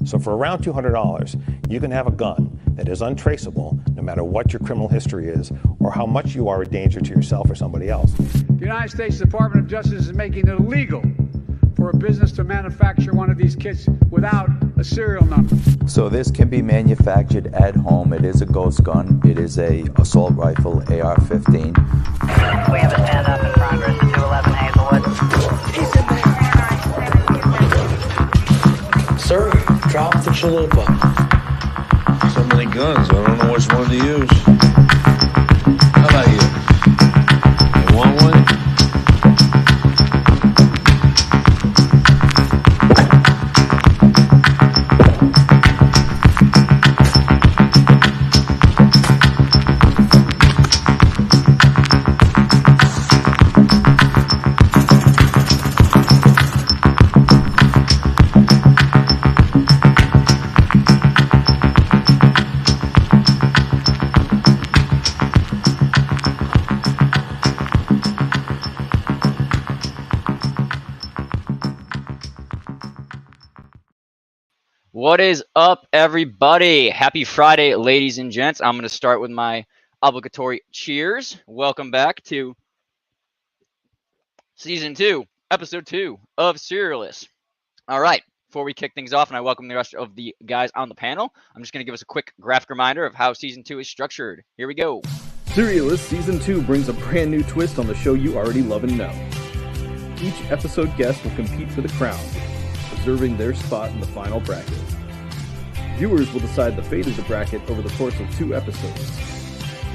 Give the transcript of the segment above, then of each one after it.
So for around $200, you can have a gun that is untraceable no matter what your criminal history is or how much you are a danger to yourself or somebody else. The United States Department of Justice is making it illegal for a business to manufacture one of these kits without a serial number. So this can be manufactured at home. It is a ghost gun. It is a assault rifle, AR-15. We have a stand-up in progress at 211 Hazelwood. Sir, drop the chalupa. So many guns, I don't know which one to use. How about you? You want one? What is up, everybody? Happy Friday, ladies and gents. I'm going to start with my obligatory cheers. Welcome back to Season 2, Episode 2 of Serialless. All right, before we kick things off and I welcome the rest of the guys on the panel, I'm just going to give us a quick graphic reminder of how Season 2 is structured. Here we go. Serialless Season 2 brings a brand new twist on the show you already love and know. Each episode guest will compete for the crown, reserving their spot in the final bracket. Viewers will decide the fate of the bracket over the course of 2 episodes,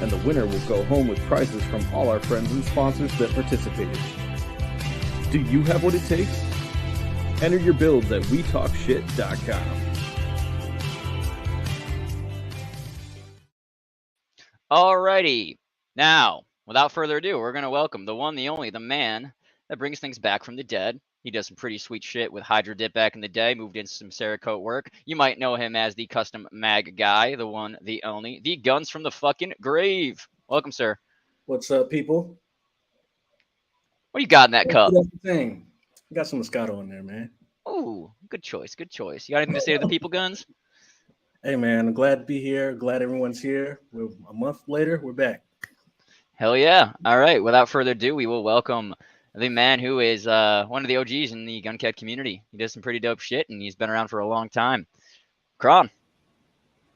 and the winner will go home with prizes from all our friends and sponsors that participated. Do you have what it takes? Enter your builds at WeTalkShit.com. Alrighty, now, without further ado, we're going to welcome the one, the only, the man that brings things back from the dead. He does some pretty sweet shit with Hydra Dip back in the day, moved into some Cerakote work. You might know him as the custom mag guy, the one, the only, the guns from the fucking grave. Welcome, sir. What's up, people? What do you got in that cup? Thing. I got some Moscato in there, man. Ooh, good choice, good choice. You got anything to say to the people, Guns? Hey, man, I'm glad to be here. Glad everyone's here. We're a month later, we're back. Hell yeah. All right, without further ado, we will welcome the man who is one of the OGs in the gun cat community. He does some pretty dope shit, and he's been around for a long time. Kron,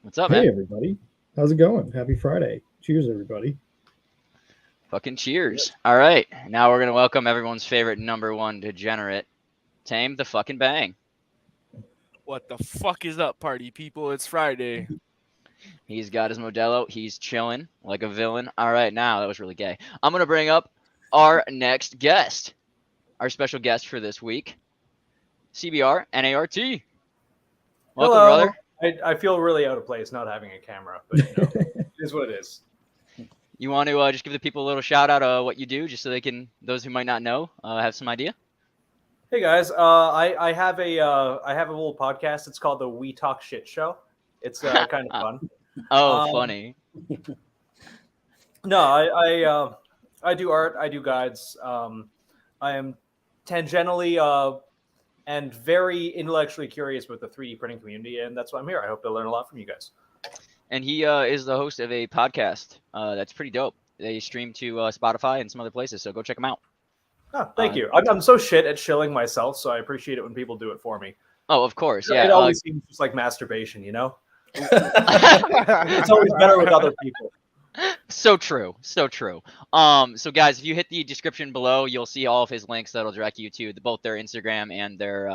what's up, man? Hey, everybody. How's it going? Happy Friday. Cheers, everybody. Fucking cheers. All right, now we're going to welcome everyone's favorite number one degenerate, Tame the fucking Bang. What the fuck is up, party people? It's Friday. He's got his Modelo. He's chilling like a villain. All right, now, that was really gay. I'm going to bring up our next guest, our special guest for this week, CBRNART. Welcome, Hello. brother. I feel really out of place not having a camera, but you know, it is what it is. You want to just give the people a little shout out of what you do, just so they can, those who might not know, have some idea? Hey guys, I have a little podcast. It's called the We Talk Shit Show. It's kind of fun. Funny. No, I do art. I do guides. I am tangentially and very intellectually curious with the 3D printing community, and that's why I'm here. I hope to learn a lot from you guys. And he is the host of a podcast that's pretty dope. They stream to Spotify and some other places, so go check them out. Oh, thank you. I'm so shit at shilling myself, so I appreciate it when people do it for me. Oh, of course, yeah. It always seems just like masturbation, you know? It's always better with other people. So true. So true. So guys, if you hit the description below, you'll see all of his links that'll direct you to both their Instagram and their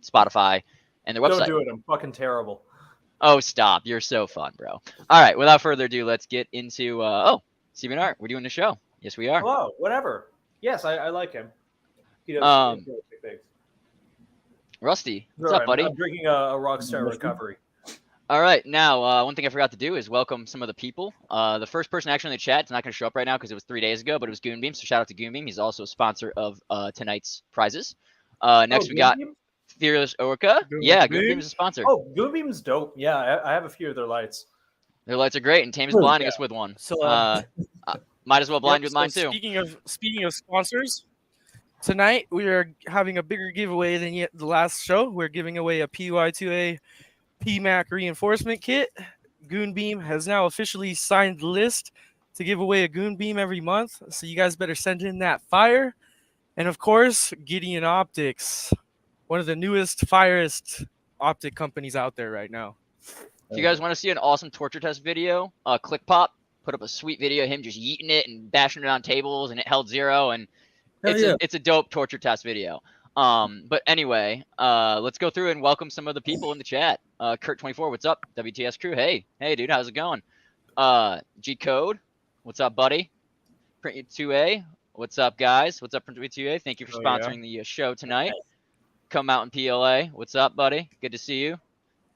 Spotify and their website. Don't do it. I'm fucking terrible. Oh, stop. You're so fun, bro. All right. Without further ado, let's get into, CBRNART. We're doing the show. Yes, we are. Hello. Whatever. Yes, I like him. He does things. Rusty, what's up, buddy? I'm drinking a Rockstar Recovery. All right, now one thing I forgot to do is welcome some of the people. The first person actually in the chat is not going to show up right now because it was 3 days ago, but it was Goonbeam. So shout out to Goonbeam. He's also a sponsor of tonight's prizes. Next we got Fearless Orca. Yeah, Goonbeam is a sponsor. Oh, Goonbeam's dope. Yeah, I have a few of their lights. Their lights are great, and Tame's blinding us with one. So might as well blind you with mine too. Speaking of sponsors, tonight we are having a bigger giveaway than the last show. We're giving away a PY2A PMAC reinforcement kit. Goon Beam has now officially signed the list to give away a Goon Beam every month. So you guys better send in that fire. And of course, Gideon Optics, one of the newest, firest optic companies out there right now. If you guys want to see an awesome torture test video, ClickPop put up a sweet video of him just yeeting it and bashing it on tables, and it held 0. And it's a dope torture test video. But anyway, let's go through and welcome some of the people in the chat. Kurt24, what's up? WTS crew, hey dude, how's it going? G Code, what's up, buddy? Print 2A, what's up, guys? What's up, Print 2A? Thank you for sponsoring the show tonight. Come out in PLA, what's up, buddy? Good to see you.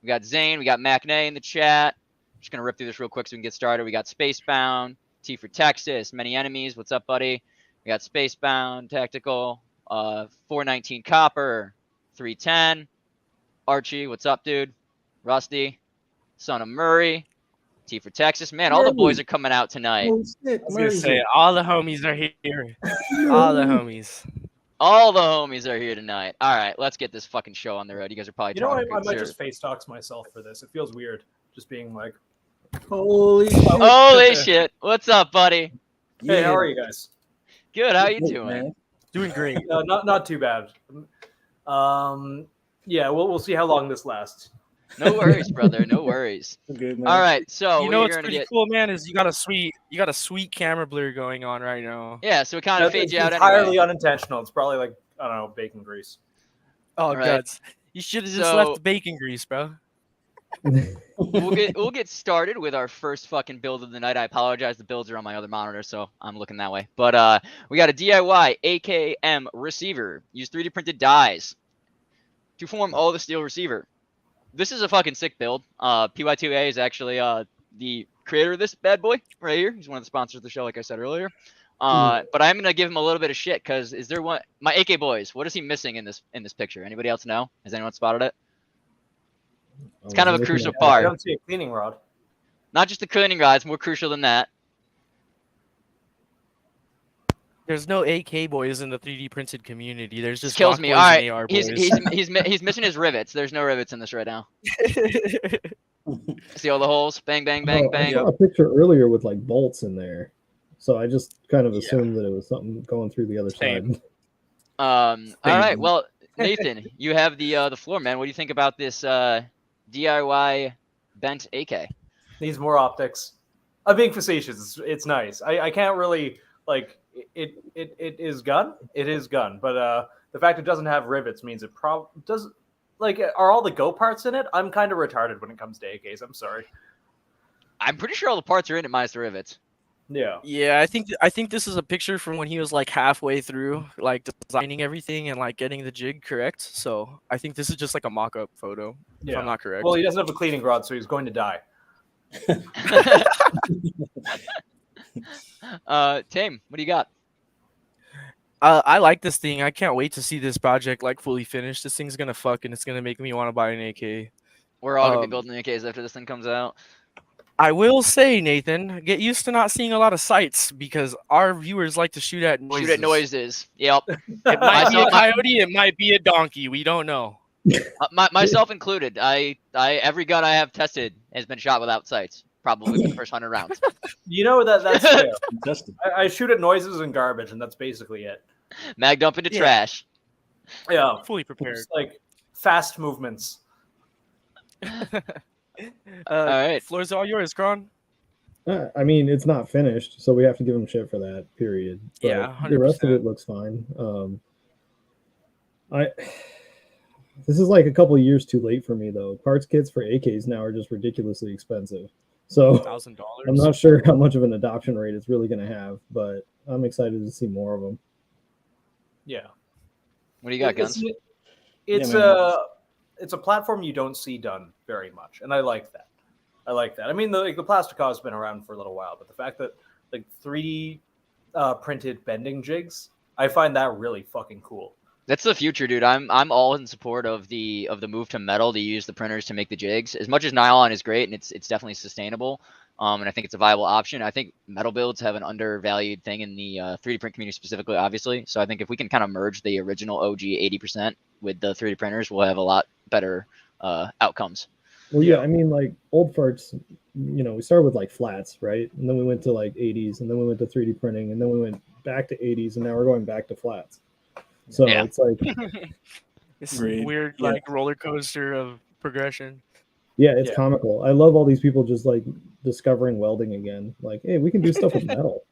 We got Zane, we got MacNay in the chat. Just gonna rip through this real quick so we can get started. We got Spacebound, T for Texas, Many Enemies, what's up, buddy? We got Spacebound, Tactical, 419 Copper, 310, Archie, what's up, dude? Rusty, Son of Murray, T for Texas. Man, all the boys are coming out tonight. I was gonna say, all the homies are here. All the homies. All the homies are here tonight. All right, let's get this fucking show on the road. You guys are probably I might just face dox myself for this. It feels weird just being like, holy shit. What's up, buddy? Hey, how are you guys? Good. How you doing? Man. Doing great. Not too bad. Yeah, we'll see how long this lasts. No worries, brother. No worries. Good, man. All right, so you know what's pretty cool, man, is you got a sweet camera blur going on right now. Yeah, so it kind of fades you out entirely anyway. Unintentional. It's probably like, I don't know, bacon grease. Oh, right. guts. You should have just left the bacon grease, bro. We'll get started with our first fucking build of the night. I apologize, the builds are on my other monitor, so I'm looking that way. But we got a DIY AKM receiver. Use 3D printed dies to form all the steel receiver. This is a fucking sick build. PY2A is actually the creator of this bad boy right here. He's one of the sponsors of the show, like I said earlier. But I'm gonna give him a little bit of shit because is there one? My AK boys, what is he missing in this picture? Anybody else know? Has anyone spotted it? It's kind of a crucial part. I don't see a cleaning rod. Not just the cleaning rod; it's more crucial than that. There's no AK boys in the 3D printed community. There's just kills me. Glock All right, and AR he's missing his rivets. There's no rivets in this right now. See all the holes? Bang, bang, bang, bang. I saw a picture earlier with like bolts in there, so I just kind of assumed that it was something going through the other side. All right, well, Nathan, you have the floor, man. What do you think about this DIY bent AK? Needs more optics. I'm being facetious. It's nice. I can't really like. It is gun. It is gun. But the fact it doesn't have rivets means it probably does. Like, are all the go parts in it? I'm kind of retarded when it comes to AKs. I'm sorry. I'm pretty sure all the parts are in it minus the rivets. Yeah. Yeah, I think this is a picture from when he was like halfway through like designing everything and like getting the jig correct. So I think this is just like a mock-up photo. Yeah. If I'm not correct. Well, he doesn't have a cleaning rod, so he's going to die. Tame, what do you got? I like this thing. I can't wait to see this project like fully finished. This thing's gonna it's gonna make me want to buy an AK. We're all gonna be building AKs after this thing comes out. I will say, Nathan, get used to not seeing a lot of sights because our viewers like to shoot at noises. Shoot at noises. Yep. It might be a coyote. It might be a donkey. We don't know. Myself included. Every gun I have tested has been shot without sights. Probably the first 100 rounds. You know that's fair. I shoot at noises and garbage, and that's basically it. Mag dump into trash. Yeah, fully prepared. Just like fast movements. All right, floor's all yours, Kron. I mean, it's not finished, so we have to give him shit for that. Period. But yeah, 100%. The rest of it looks fine. This is like a couple of years too late for me though. Parts kits for AKs now are just ridiculously expensive. So $1,000. I'm not sure how much of an adoption rate it's really going to have, but I'm excited to see more of them. Yeah. What do you got, Guns? It's a platform you don't see done very much, and I like that. I mean, the Plasticov has been around for a little while, but the fact that like 3D printed bending jigs, I find that really fucking cool. That's the future, dude. I'm all in support of the move to metal to use the printers to make the jigs. As much as nylon is great and it's definitely sustainable, and I think it's a viable option. I think metal builds have an undervalued thing in the 3D print community specifically, obviously. So I think if we can kind of merge the original OG 80% with the 3D printers, we'll have a lot better outcomes. Well, yeah, I mean, like old farts, we started with like flats, right? And then we went to like 80s, and then we went to 3D printing, and then we went back to 80s, and now we're going back to flats. So it's like it's a weird like roller coaster of progression. Yeah, it's comical. I love all these people just like discovering welding again. Like, hey, we can do stuff with metal.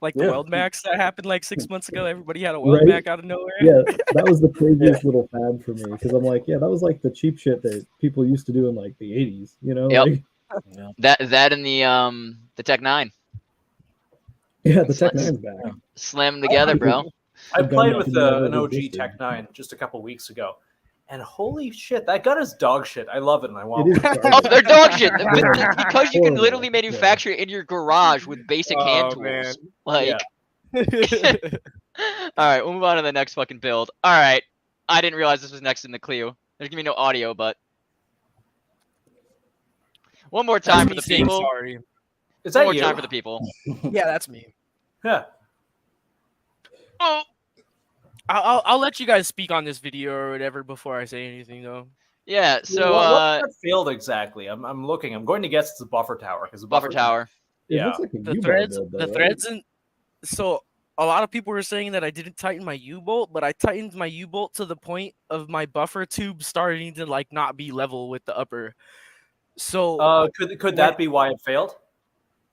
Like the weld max that happened like 6 months ago. Everybody had a weld Right? mac out of nowhere. Yeah, that was the craziest little fad for me because I'm like, yeah, that was like the cheap shit that people used to do in like the 80s, Yep. Like, That and the Tech 9. Yeah, the Tech 9's back. Slam them together, bro. I played with an OG Tech 9 just a couple weeks ago, and holy shit, that gun is dog shit. I love it, and I want one. Oh, they're dog shit because you can literally manufacture it in your garage with basic hand tools. Man. Like, all right, we'll move on to the next fucking build. All right, I didn't realize this was next in the Clio. There's gonna be no audio, but one more time for the people. Sorry. Is One that more you? time for the people. Yeah, that's me. Yeah. Oh. I'll let you guys speak on this video or whatever before I say anything though. Yeah, so what's that field exactly? I'm looking. I'm going to guess it's a buffer tower because buffer tower. Yeah. The threads and so a lot of people were saying that I didn't tighten my U-bolt, but I tightened my U-bolt to the point of my buffer tube starting to like not be level with the upper. So could that be why it failed?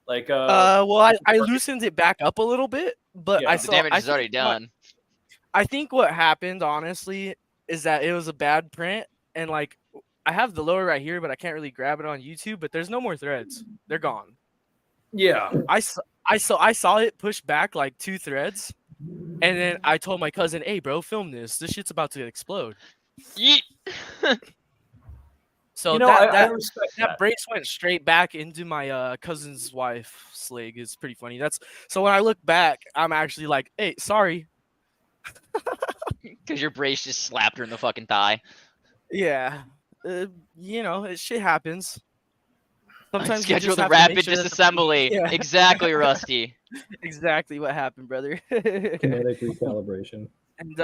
Like well, I loosened it back up a little bit, but Yeah, The damage is already done. I think what happened honestly is that it was a bad print, and like I have the lower right here, but I can't really grab it on YouTube. But there's no more threads; they're gone. Yeah, I saw it push back like 2 threads, and then I told my cousin, "Hey, bro, film this. This shit's about to explode." Yeet. So I respect that brace went straight back into my cousin's wife's leg. It's pretty funny. So when I look back, I'm actually like, "Hey, sorry." Because your brace just slapped her in the fucking thigh. Yeah, shit happens. Sometimes you Schedule just the have to make rapid sure that the- disassembly. Yeah. Exactly, Rusty. Exactly what happened, brother. Kinetic recalibration. And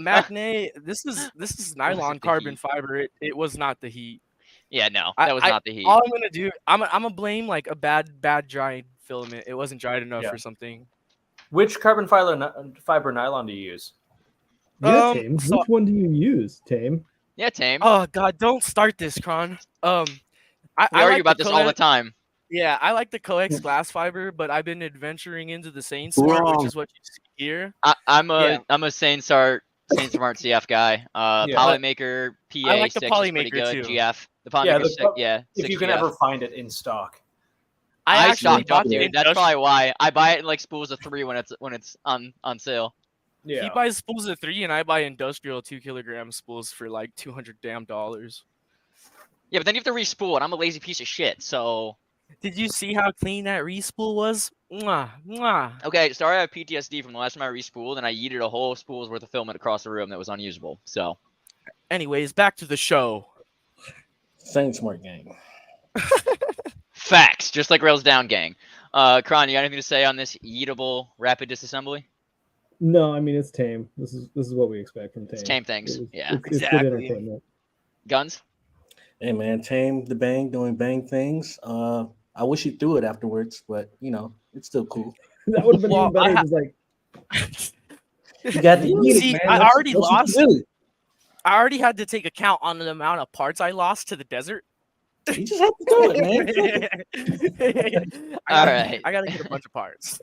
Macne, this is nylon carbon fiber. It was not the heat. Yeah, no, that was not the heat. All I'm gonna do, I'm gonna blame like a bad dried filament. It wasn't dried enough or something. Which carbon fiber nylon do you use? Yeah, Tame. Which one do you use, Tame? Yeah, Tame. Oh God, don't start this, Kron. I argue like about this all the time. Yeah, I like the coax glass fiber, but I've been adventuring into the Sane Smart, which is what you see here. I'm a Sane Smart CF guy. Polymaker PA I like the 6 is pretty Polymaker, good. too. GF. The Polymaker 6, yeah. If 6 you can GF. ever find it in stock. I I stocked up, the dude. That's probably why I buy it in like spools of 3 when it's on sale. Yeah. He buys spools of 3, and I buy industrial 2 kilogram spools for like $200 damn. Yeah, but then you have to re-spool it. I'm a lazy piece of shit, so. Did you see how clean that re-spool was? Mwah, mwah. Okay, sorry I have PTSD from the last time I re-spooled, and I yeeted a whole spool's worth of filament across the room that was unusable. So. Anyways, back to the show. Same Smart gang. Facts, just like Rails Down gang. Kron, you got anything to say on this yeetable rapid disassembly? No, I mean it's Tame. This is what we expect from Tame. It's Tame things. Yeah, it's good entertainment. Guns. Hey man, Tame the bang doing bang things. I wish you threw it afterwards, but it's still cool. That would have been even better. It was like you got to eat See, it, man. I That's already what you lost. do. I already had to take account on the amount of parts I lost to the desert. You just have to do it, man. All right. I gotta get a bunch of parts.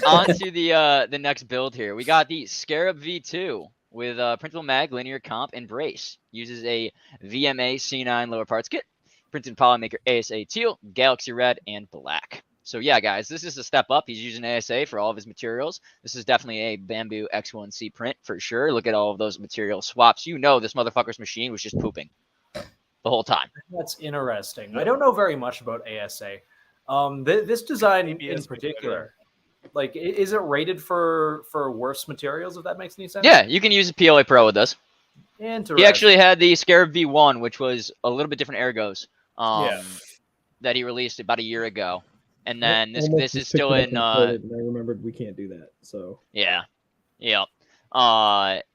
On to the next build here. We got the Scarab V2 with printable mag, linear comp, and brace. Uses a VMAC C9 lower parts kit. Printed Polymaker ASA teal, Galaxy red, and black. So yeah, guys, this is a step up. He's using ASA for all of his materials. This is definitely a Bamboo X1C print for sure. Look at all of those material swaps. You know this motherfucker's machine was just pooping the whole time. That's interesting. I don't know very much about ASA. This design in particular, like, is it rated for worse materials? If that makes any sense. Yeah, you can use a PLA Pro with this. Interesting. He actually had the Scarab V1, which was a little bit different ergos. That he released about a year ago, and then this is still in. And I remembered we can't do that. So yeah.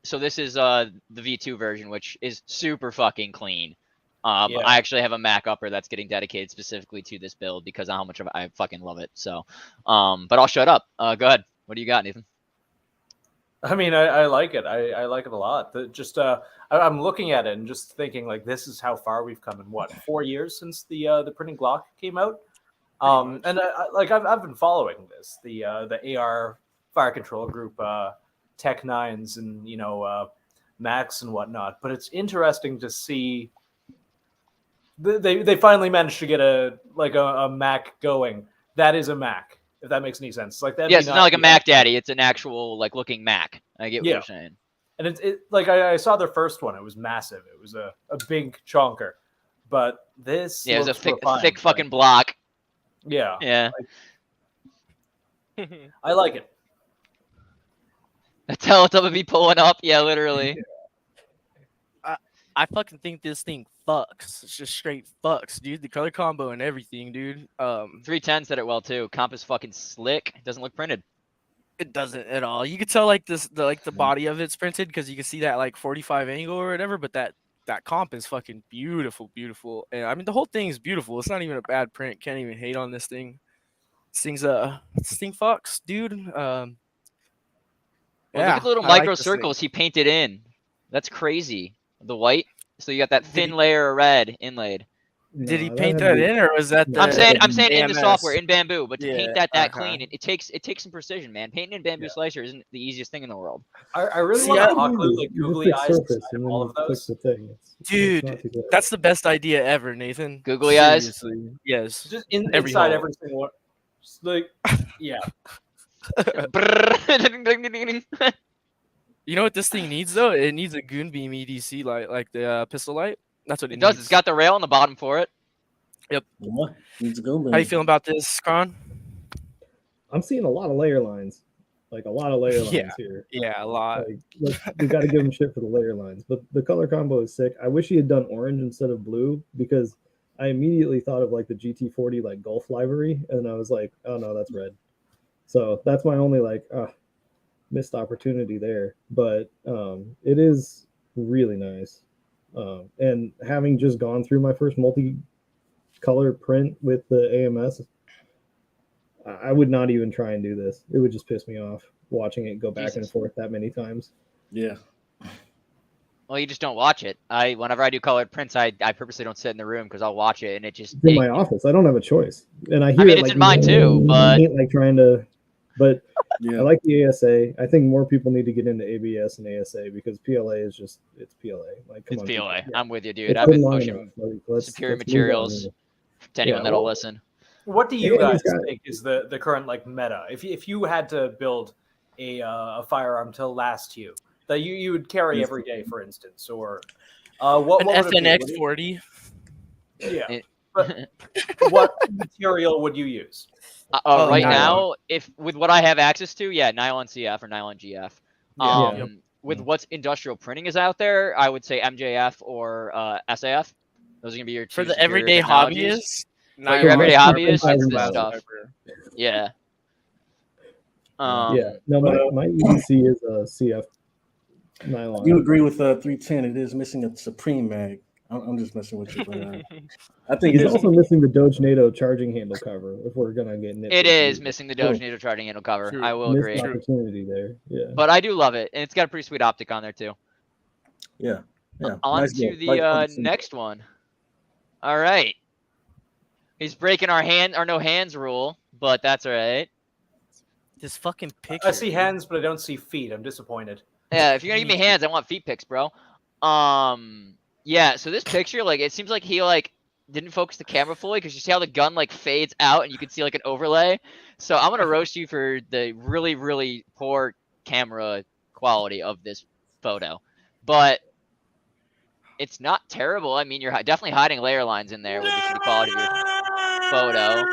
So this is the V2 version, which is super fucking clean. Yeah. I actually have a Mac upper that's getting dedicated specifically to this build because of how much I fucking love it. So, but I'll shut up. Go ahead. What do you got, Nathan? I mean, I like it. I like it a lot. I'm looking at it and just thinking like, this is how far we've come in what 4 years since the printing Glock came out. And I've been following this, the AR fire control group, Tech Nines, and Max and whatnot. But it's interesting to see they finally managed to get a Mac going. That is a Mac. If that makes any sense. Like that. Yes, it's not like a Mac Daddy. It's an actual looking Mac. I get what you're saying. And it I saw their first one. It was massive. It was a big chonker. But this it was a thick fucking block. Yeah. Yeah. I like it. That's how it's gonna be pulling up. Yeah, literally. I fucking think this thing fucks. It's just straight fucks, dude. The color combo and everything, dude. 310 said it well too. Comp is fucking slick. It doesn't look printed. It doesn't at all. You could tell the body of it's printed because you can see that 45 angle or whatever. But that comp is fucking beautiful. And I mean the whole thing is beautiful. It's not even a bad print. Can't even hate on this thing. This thing fucks, dude. Well, look at the little micro circles he painted in. That's crazy. The white. So you got that thin layer of red inlaid. Did he paint that in, or was that? I'm saying in the software in Bamboo, but to paint that clean, it takes some precision, man. Painting in Bamboo Slicer isn't the easiest thing in the world. I really want to include googly eyes in all of those. Dude, that's the best idea ever, Nathan. Googly eyes. Yes. Just inside every single one. Just yeah. You know what this thing needs though? It needs a goon beam EDC light, like the pistol light. That's what it does. needs. It's got the rail on the bottom for it. Yep. Needs a goon beam. How you feeling about this, Kron? I'm seeing a lot of layer lines, a lot of layer lines here. Yeah, a lot. We got to give him shit for the layer lines, but the color combo is sick. I wish he had done orange instead of blue because I immediately thought of the GT40 Gulf livery, and I was like, oh no, that's red. So that's my only missed opportunity there, but it is really nice. And having just gone through my first multi-color print with the AMS, I would not even try and do this. It would just piss me off watching it go back and forth that many times. Yeah. Well, you just don't watch it. Whenever I do colored prints, I purposely don't sit in the room because I'll watch it and it just. It's in my office. I don't have a choice, and I hear it's in mine too, but trying to. But I like the ASA. I think more people need to get into ABS and ASA because PLA is it's PLA. It's PLA. I'm with you, dude. I've been pushing superior materials to anyone that'll listen. What do you guys think is the current meta? If you had to build a firearm to last you that you would carry every day, for instance, or what FNX 40? Yeah. But what material would you use? Right now, with what I have access to, nylon CF or nylon GF. With what's industrial printing is out there, I would say MJF or SAF. Those are gonna be your two for the everyday hobbyist. For your everyday hobbyist, it's this stuff. Yeah. No, my EDC is a CF nylon. You agree with 310? It is missing a Supreme mag. I'm just messing with you. But, I think it's also missing the Doge NATO charging handle cover. If we're gonna get nitpicky. It is missing the Doge NATO charging handle cover. True. I will agree. Opportunity there, yeah. But I do love it, and it's got a pretty sweet optic on there too. Yeah. On nice to the next one. All right. He's breaking our no hands rule, but that's all right. This fucking picture. I see hands, but I don't see feet. I'm disappointed. Yeah, if you're gonna give me hands, I want feet pics, bro. Yeah, so this picture, it seems like he didn't focus the camera fully because you see how the gun fades out and you can see an overlay. So I'm gonna roast you for the really, really poor camera quality of this photo, but it's not terrible. I mean, you're definitely hiding layer lines in there with the shitty quality of your photo.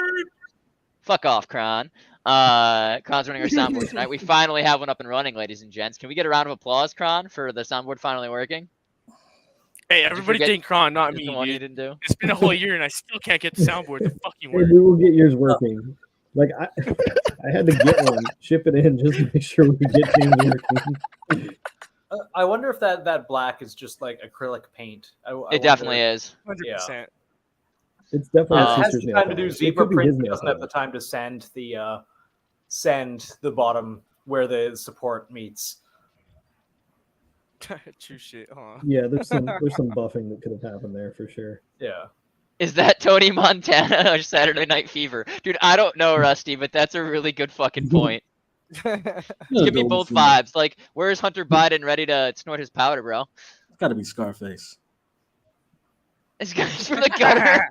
Fuck off, Kron. Kron's running our soundboard tonight. We finally have one up and running, ladies and gents. Can we get a round of applause, Kron, for the soundboard finally working? Hey, everybody think Kron, not me. The one you didn't do. It's been a whole year and I still can't get the soundboard to fucking work. Hey, we will get yours working. I had to get one, ship it in just to make sure we could get things working. I wonder if that black is just like acrylic paint. It definitely is. 100%. It's definitely It has sister's the nail time to do polish. It zebra could be print. his It nail doesn't have the polish. time to sand the bottom where the support meets. True shit, huh? Yeah, there's some buffing that could have happened there for sure. Yeah. Is that Tony Montana or Saturday Night Fever? Dude, I don't know, Rusty, but that's a really good fucking point. Give me both vibes. Like, where's Hunter Biden ready to snort his powder, bro? It's got to be Scarface. It's from the gutter.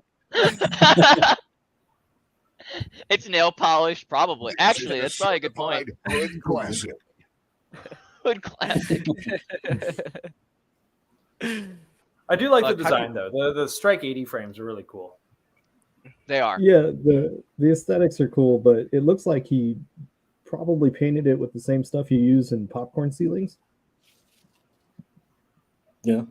It's nail polish, probably. Actually, that's probably a good point. Hood classic. Hood classic. I do like the design though. The Strike 80 frames are really cool. They are. Yeah, the aesthetics are cool, but it looks like he probably painted it with the same stuff you use in popcorn ceilings. Yeah.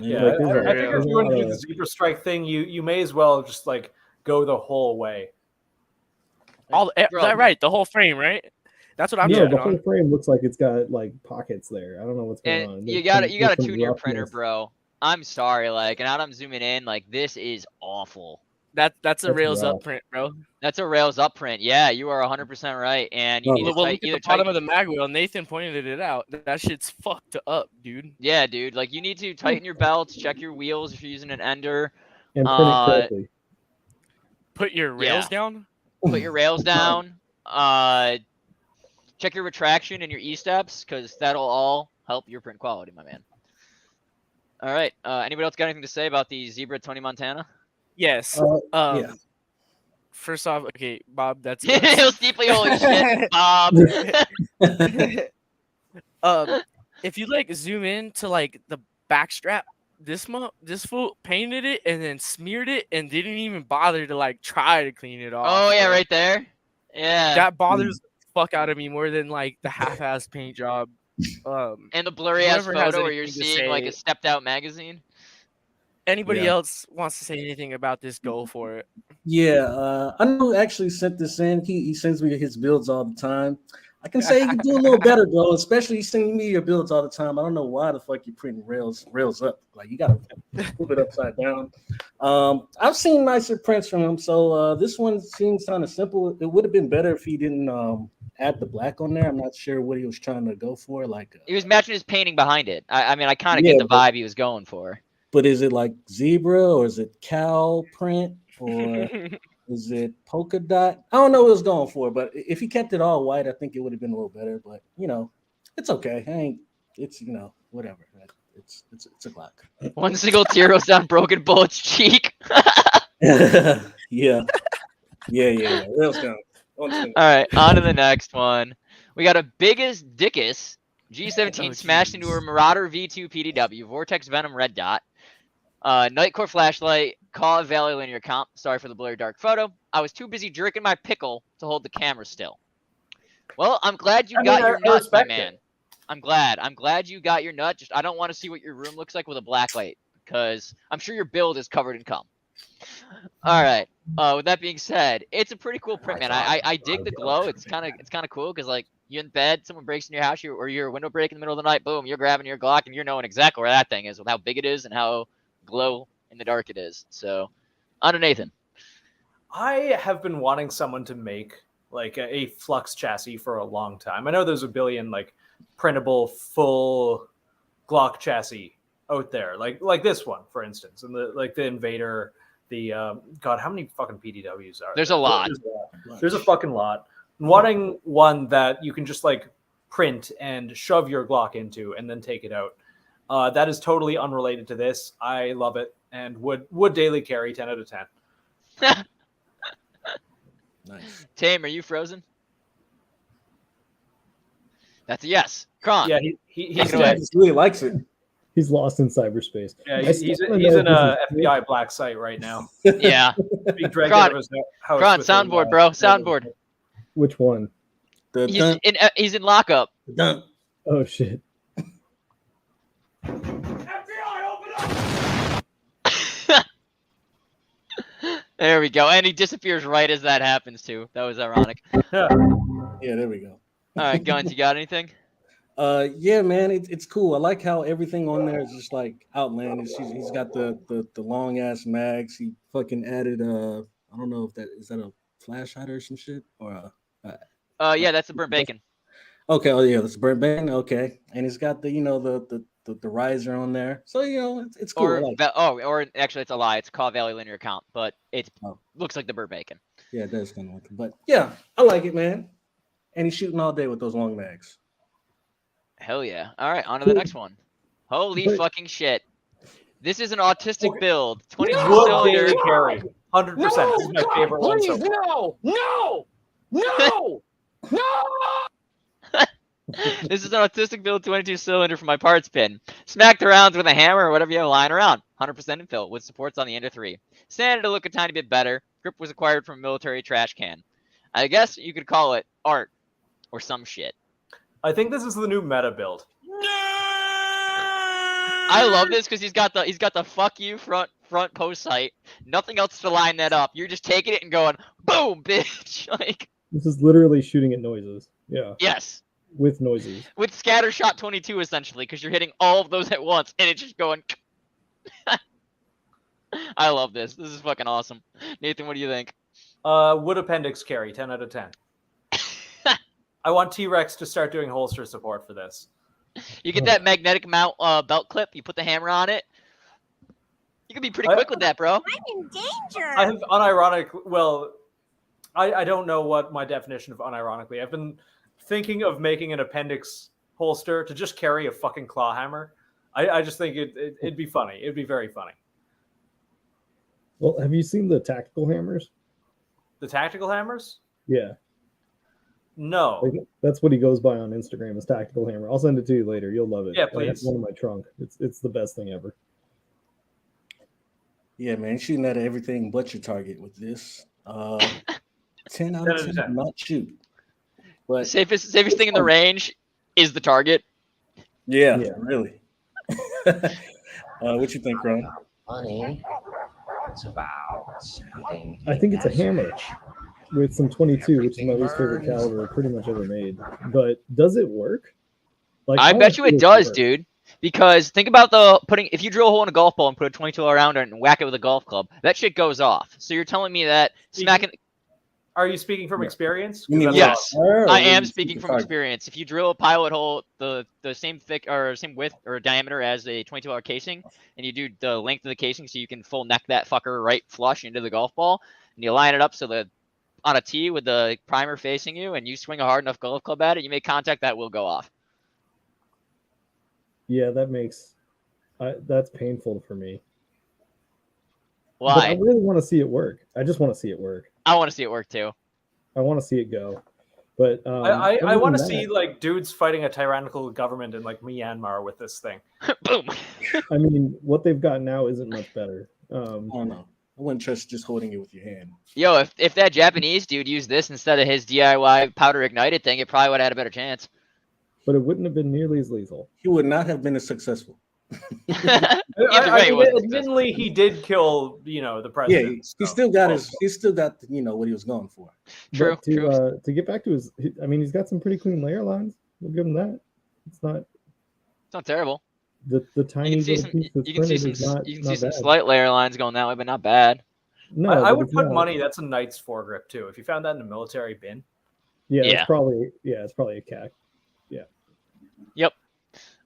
Yeah, Like, I figure if you want to do the Zebra Strike thing, you may as well just like go the whole way. Right, the whole frame, right? That's what I'm Yeah, doing. the whole frame looks like it's got like pockets there. I don't know what's going on. And There's you got some- to there's some tune your printer, roughness. bro. I'm sorry, like, and now I'm zooming in, like, this is awful. That's a rails up print, bro. That's a rails up print. Yeah, you are 100% right. And you need to Well, look either at the bottom of the mag wheel. Nathan pointed it out. That shit's fucked up, dude. Yeah, dude. Like, you need to tighten your belts, check your wheels if you're using an ender. And print it correctly. Put your rails down. Put your rails down. Check your retraction and your E-steps, because that'll all help your print quality, my man. All right. Anybody else got anything to say about the Zebra Tony Montana? Yes. Yeah. First off, okay, Bob, that's He'll steeply holy shit, Bob. If you like zoom in to like the back strap, this fool painted it and then smeared it and didn't even bother to like try to clean it off. Oh yeah, bro. right there. Yeah. That bothers the fuck out of me more than like the half-ass paint job. And the blurry ass whoever has photo where you're anything to seeing like a say- stepped out magazine. Anybody Yeah. else wants to say anything about this? Go for it. Yeah, I know. Who actually sent this in. He sends me his builds all the time. I can say you can do a little better, though. Especially you sending me your builds all the time. I don't know why the fuck you printing rails up. Like you gotta flip it upside down. I've seen nicer prints from him, so this one seems kind of simple. It would have been better if he didn't add the black on there. I'm not sure what he was trying to go for. Like, He was matching his painting behind it. I mean, I kind of Yeah, get the but- vibe he was going for. but is it like zebra or is it cow print or is it polka dot? I don't know what it was going for, but if he kept it all white, I think it would have been a little better. But you know, it's okay. It's whatever. It's a Glock. One single tear goes down Broken Bullet's cheek. Yeah. Rails down. All right, on to the next one. We got a biggest dickus G17 smashed into a Marauder V2 PDW Vortex Venom Red Dot. Nightcore flashlight, Call of Valley linear comp. Sorry for the blurry dark photo. I was too busy drinking my pickle to hold the camera still. Well, I'm glad you got your I nut, my respect man. it. I'm glad you got your nut. Just I don't want to see what your room looks like with a black light because I'm sure your build is covered in cum. All right. With that being said, it's a pretty cool print, man. I dig the glow. It's kind of cool because like you're in bed, someone breaks in your house, or you're a window break in the middle of the night. Boom, you're grabbing your Glock and you're knowing exactly where that thing is with how big it is and how glow in the dark it is. So, on to Nathan. I have been wanting someone to make like a flux chassis for a long time. I know there's a billion like printable full Glock chassis out there, like this one, for instance, and the Invader, the God, how many fucking PDWs are There's there? a lot. There's a fucking lot. Wanting one that you can just like print and shove your Glock into and then take it out. That is totally unrelated to this. I love it and would daily carry 10 out of 10. Nice. Tame, are you frozen? That's a yes. Kron. Yeah, he's Take it away. He really likes it. He's lost in cyberspace. Yeah, I he's still in wanna know a if this is FBI black site right now. Yeah. Being dragged Kron, out of his house. Kron, with a, soundboard, bro. Soundboard. Which one? He's in lockup. Dun. Oh shit. There we go. And he disappears right as that happens too. That was ironic. Yeah, there we go. All right, Guns, you got anything? Yeah, man, it's cool. I like how everything on there is just like outlandish. He's got the long ass mags. He fucking added I don't know if that is that a flash hider or some shit or Yeah, that's the burnt bacon. Okay, oh yeah, that's burnt bacon. Okay, and he's got the the riser on there. So it's cool. I like Or actually, it's a lie. It's a Call Valley linear count, but it looks like the burnt bacon. Yeah, it does kind of look. But yeah, I like it, man. And he's shooting all day with those long mags. Hell yeah! All right, on to the next one. Holy fucking shit! This is an autistic build. 22 cylinder. Daily carry. 100%. This is my favorite one. So No! This is an autistic build 22 cylinder for my parts bin. Smacked around with a hammer or whatever you have lying around. 100% infill with supports on the end of 3. Sanded to look a tiny bit better. Grip was acquired from a military trash can. I guess you could call it art or some shit. I think this is the new meta build. I love this because he's got the fuck you front post sight. Nothing else to line that up. You're just taking it and going boom, bitch. Like this is literally shooting at noises. Yeah. Yes. With noises. With scatter shot 22 essentially, because you're hitting all of those at once and it's just going. I love this. This is fucking awesome. Nathan, what do you think? Wood appendix carry, 10 out of 10. I want T-Rex to start doing holster support for this. You get that magnetic mount belt clip. You put the hammer on it. You can be pretty quick with that, bro. I'm in danger. I have unironically. Well, I don't know what my definition of unironically. I've been thinking of making an appendix holster to just carry a fucking claw hammer. I just think it'd be funny. It'd be very funny. Well, have you seen the tactical hammers? The tactical hammers? Yeah. No. Like, that's what he goes by on Instagram is tactical hammer. I'll send it to you later. You'll love it. Yeah, I please. have one in my trunk. It's the best thing ever. Yeah, man, shooting at everything but your target with this. 10 out of 10, not shoot. But safest thing in the range is the target. Yeah. Really. What you think, Ron? Money. It's about something. I think it's a hammer with some 22, which is my least favorite caliber pretty much ever made. But does it work? Like I bet you it does, dude. Because think about if you drill a hole in a golf ball and put a 22 around it and whack it with a golf club, that shit goes off. So you're telling me that smacking. Are you speaking from experience? Yes, I am speaking from experience. If you drill a pilot hole the same thick or same width or diameter as a 22 casing, and you do the length of the casing so you can full neck that fucker right flush into the golf ball, and you line it up so that on a tee with the primer facing you, and you swing a hard enough golf club at it, you make contact, that will go off. Yeah, that's painful for me. Why? But I really want to see it work. I just want to see it work. I want to see it work too. I want to see it go. But I want to see like dudes fighting a tyrannical government in like Myanmar with this thing. Boom. I mean, what they've got now isn't much better. I don't know. I wouldn't trust just holding it with your hand. Yo, if that Japanese dude used this instead of his DIY powder ignited thing, it probably would have had a better chance. But it wouldn't have been nearly as lethal. He would not have been as successful. Admittedly, he did kill, the president. Yeah, he still got what he was going for. True. But to get back to he's got some pretty clean layer lines. We'll give him that. It's not terrible. The tiny you can see some slight layer lines going that way, but not bad. No, I would put money. That's a Knight's foregrip too. If you found that in a military bin. Yeah, it's probably a CAC. Yeah. Yep.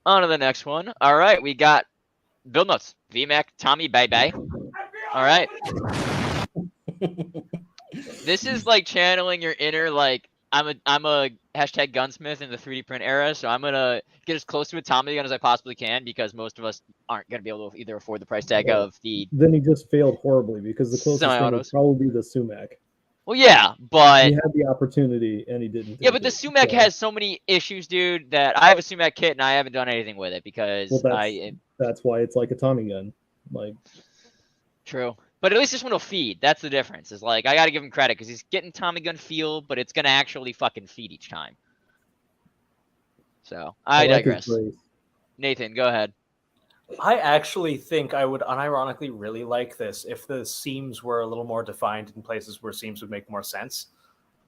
On to the next one. All right, we got build notes. VMAC Tommy, bye bye. All right. This is like channeling your inner like I'm a hashtag gunsmith in the 3D print era, so I'm gonna get as close to a Tommy gun as I possibly can because most of us aren't gonna be able to either afford the price tag of the. Then he just failed horribly because the closest thing would probably be the Sumac. Well, yeah, but he had the opportunity and he didn't. Yeah, but the Sumac has so many issues, dude. That I have a Sumac kit and I haven't done anything with it because that's why it's like a Tommy gun, like. True, but at least this one will feed. That's the difference. Is like I got to give him credit because he's getting Tommy gun feel, but it's gonna actually fucking feed each time. So I digress. Nathan, go ahead. I actually think I would unironically really like this if the seams were a little more defined in places where seams would make more sense.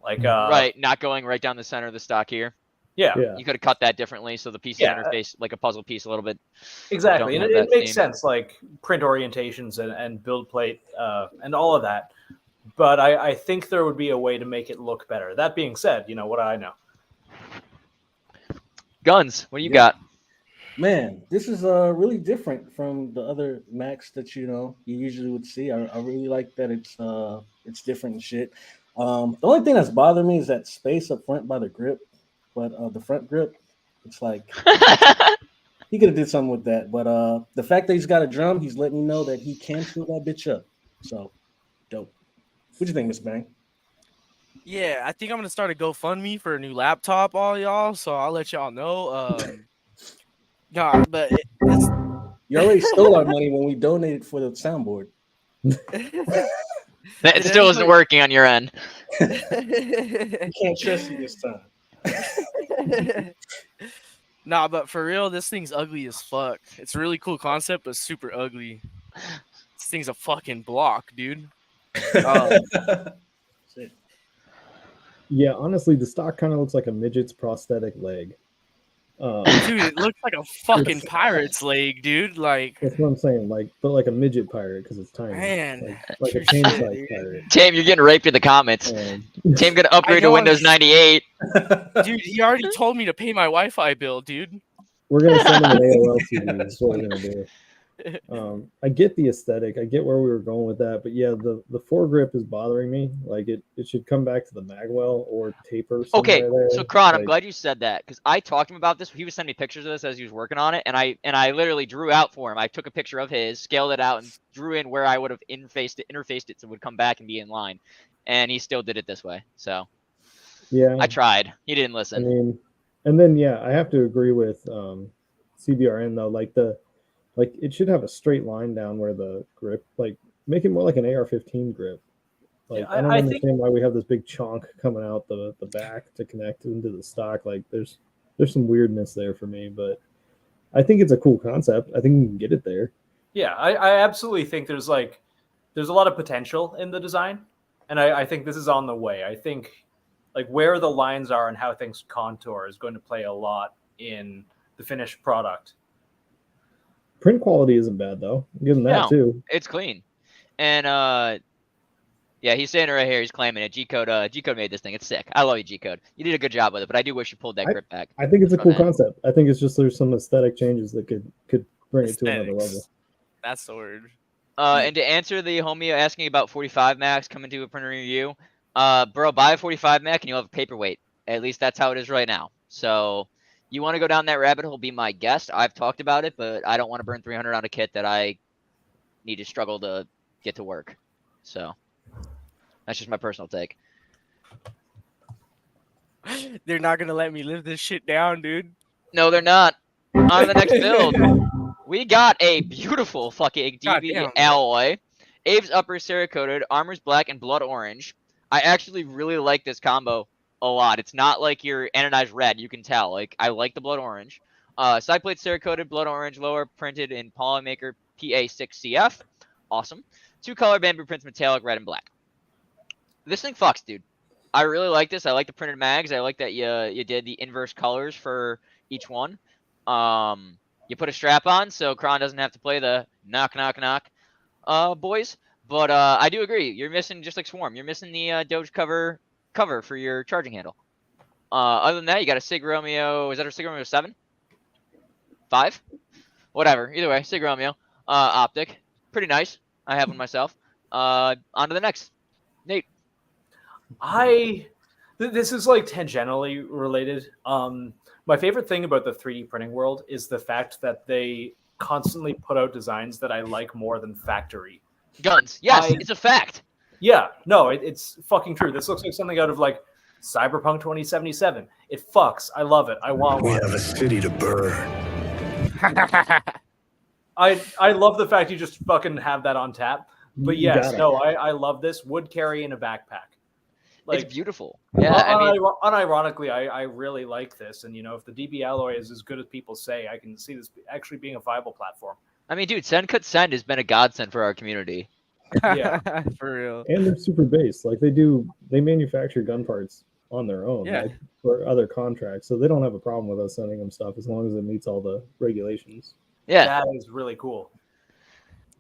Like right, not going right down the center of the stock here. Yeah. You could have cut that differently so the pieces interface like a puzzle piece a little bit. Exactly, and Don't it have that makes theme. sense, like print orientations and build plate and all of that. But I think there would be a way to make it look better. That being said, what do I know? Guns, what do you got? Man, this is really different from the other Macs that you usually would see. I really like that it's different and shit. The only thing that's bothering me is that space up front by the grip, but the front grip, it's like he could have did something with that. But the fact that he's got a drum, he's letting me know that he can fill that bitch up. So dope. What do you think, Miss Bang? Yeah, I think I'm gonna start a GoFundMe for a new laptop, all y'all. So I'll let y'all know. Nah, but it's You already stole our money when we donated for the soundboard. That still isn't working on your end. You can't trust you this time. Nah, but for real, this thing's ugly as fuck. It's a really cool concept, but super ugly. This thing's a fucking block, dude. Yeah, honestly, the stock kind of looks like a midget's prosthetic leg. Dude, it looks like a fucking pirate's leg, dude. Like, that's what I'm saying. But like a midget pirate because it's tiny. Man, like a chain-sized pirate. Tame, you're getting raped in the comments. Tame gonna upgrade to Windows 98. Dude, he already told me to pay my Wi-Fi bill, dude. We're gonna send him an AOL TV. That's what we're gonna do. I get the aesthetic. I get where we were going with that, but yeah, the foregrip is bothering me. Like it should come back to the magwell or taper. Okay, there. so Kron, I'm Like, glad you said that because I talked to him about this. He was sending me pictures of this as he was working on it, and I literally drew out for him. I took a picture of his, scaled it out, and drew in where I would have interfaced it so it would come back and be in line. And he still did it this way. So yeah, I tried. He didn't listen. I mean, and then yeah, I have to agree with CBRN though. Like it should have a straight line down where the grip, like make it more like an AR-15 grip. Like Yeah, I don't I understand why we have this big chunk coming out the back to connect into the stock. Like there's some weirdness there for me, but I think it's a cool concept. I think we can get it there. Yeah, I absolutely think there's a lot of potential in the design, and I think this is on the way. I think like where the lines are and how things contour is going to play a lot in the finished product. Print quality isn't bad though. Give them that too. It's clean. And yeah, he's saying it right here. He's claiming it. G-Code made this thing. It's sick. I love you, G-Code. You did a good job with it, but I do wish you pulled that grip back. I think it's a cool concept. I think it's just there's some aesthetic changes that could bring it to another level. That's the word. And to answer the homie asking about 45 Macs coming to a printer near you, bro, buy a 45 Mac and you'll have a paperweight. At least that's how it is right now. So you want to go down that rabbit hole, be my guest. I've talked about it, but I don't want to burn 300 on a kit that I need to struggle to get to work. So that's just my personal take. They're not gonna let me live this shit down, dude. No, they're not. On to the next build. We got a beautiful fucking DV alloy. Abe's upper Cerakoted, armor's black, and blood orange. I actually really like this combo a lot. It's not like your anodized red. You can tell. Like I like the blood orange. Side plate Cerakoted, blood orange, lower printed in Polymaker PA6CF. Awesome. 2 color bamboo prints, metallic, red, and black. This thing fucks, dude. I really like this. I like the printed mags. I like that you did the inverse colors for each one. You put a strap on, so Kron doesn't have to play the knock, knock, knock, boys. But I do agree. You're missing, just like Swarm, you're missing the Doge cover for your charging handle. Other than that, you got a Sig Romeo. Is that a Sig Romeo 7? 5? Whatever. Either way, Sig Romeo. Optic. Pretty nice. I have one myself. On to the next. Nate. This is like tangentially related. My favorite thing about the 3D printing world is the fact that they constantly put out designs that I like more than factory. Guns. Yes, it's a fact. Yeah, no, it's fucking true. This looks like something out of like Cyberpunk 2077. It fucks. I love it. I want one. We have a city to burn. I love the fact you just fucking have that on tap. But yes, no, I love this. Would carry in a backpack. Like, it's beautiful. Yeah, unironically, I really like this. And, if the DB alloy is as good as people say, I can see this actually being a viable platform. I mean, dude, Send Cut Send has been a godsend for our community. Yeah, for real. And they're super base. Like they manufacture gun parts on their own, Yeah. like for other contracts. So they don't have a problem with us sending them stuff as long as it meets all the regulations. Yeah. That is really cool.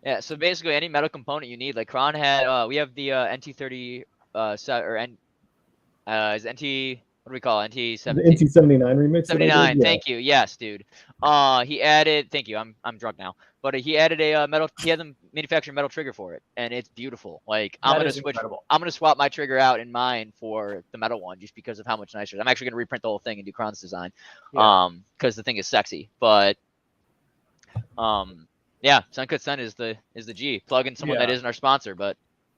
Yeah, so basically any metal component you need, like Kron had, we have the NT30 set or is NT, what do we call it? The NT17. NT79 remix. that I did, 79. yeah. Thank you. Yes, dude. He added. Thank you. I'm drunk now. But he added a metal. He had them manufacture metal trigger for it, and it's beautiful. Like I'm That gonna is switch. incredible. I'm gonna swap my trigger out in mine for the metal one, just because of how much nicer. I'm actually gonna reprint the whole thing and do Kron's design, because the thing is sexy. But yeah, Suncut Sun is the G. Plug in someone that Yeah. isn't our sponsor, but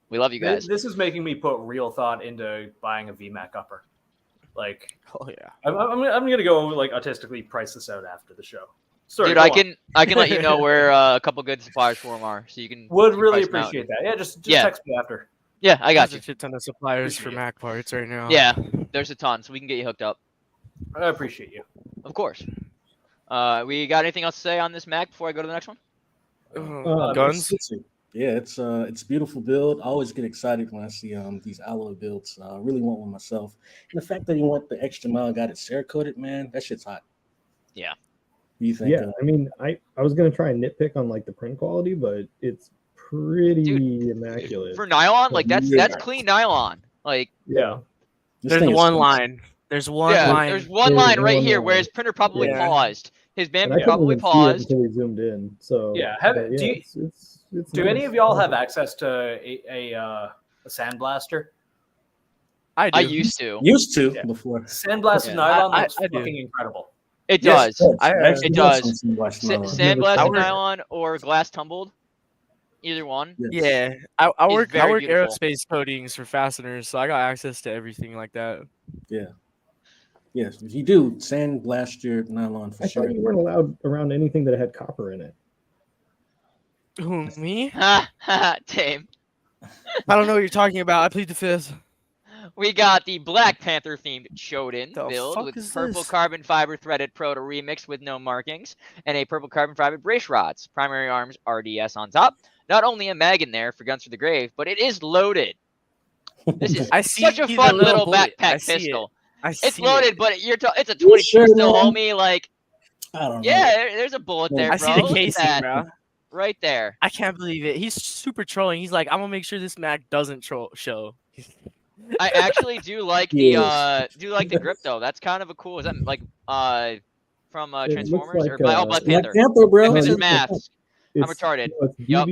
we love you guys. This is making me put real thought into buying a VMAC upper. Like, oh yeah, I'm gonna go like artistically price this out after the show. Sorry, Dude, go I on. can let you know where a couple good suppliers for them are, so you can. Would you can really price 'em out. appreciate that. Yeah, just Yeah. text me after. Yeah, I got There's you. a shit ton of suppliers for Mac parts right now. Yeah, there's a ton, so we can get you hooked up. I appreciate you. Of course. We got anything else to say on this Mac before I go to the next one? Guns. Yeah, it's a beautiful build. I always get excited when I see these alloy builds. I really want one myself. And the fact that you want the extra mile got it Cerakoted, man, that shit's hot. Yeah. What do you think? Yeah, I mean, I was gonna try and nitpick on like the print quality, but it's pretty immaculate For nylon, like that's clean nylon. Like yeah. There's one line. There's one line. There's one line right here where his printer probably paused. His And band I couldn't probably even see it paused. until we zoomed in. So Yeah. but Do you, it's do nice. any of y'all have access to a sandblaster? I do. I used to. Before. Sandblasted nylon looks I do. fucking incredible. It Yes, does. it does. It does. Sandblasted nylon. Sandblasted nylon or glass tumbled. Either one. Yeah, I is work very beautiful. aerospace coatings for fasteners, so I got access to everything like that. Yeah. Yes, you do sandblast your nylon for I sure. thought you weren't allowed around anything that had copper in it. Who, me? Ha ha. Tame. I don't know what you're talking about. I plead the fifth. We got the Black Panther themed Shodan The build fuck with is purple this? carbon fiber threaded proto remix with no markings and a purple carbon fiber brace rods. Primary arms RDS on top. Not only a mag in there for guns for the grave, but it is loaded. This is I see such a the fun little little bullet. I backpack see it. pistol. I It's see loaded, it. but it's a You 20 sure, pistol, man? homie. Like, I don't know. yeah, there's a bullet there, I bro. see the Look at casing, that. bro. Right there. I can't believe it. He's super trolling. He's like, I'm gonna make sure this Mac doesn't show. I actually do like the grip though. That's kind of a cool. Is that like from It looks Transformers like, or Black Black Panther? Panther, bro. It's No, his mask. I'm retarded. It's Yup.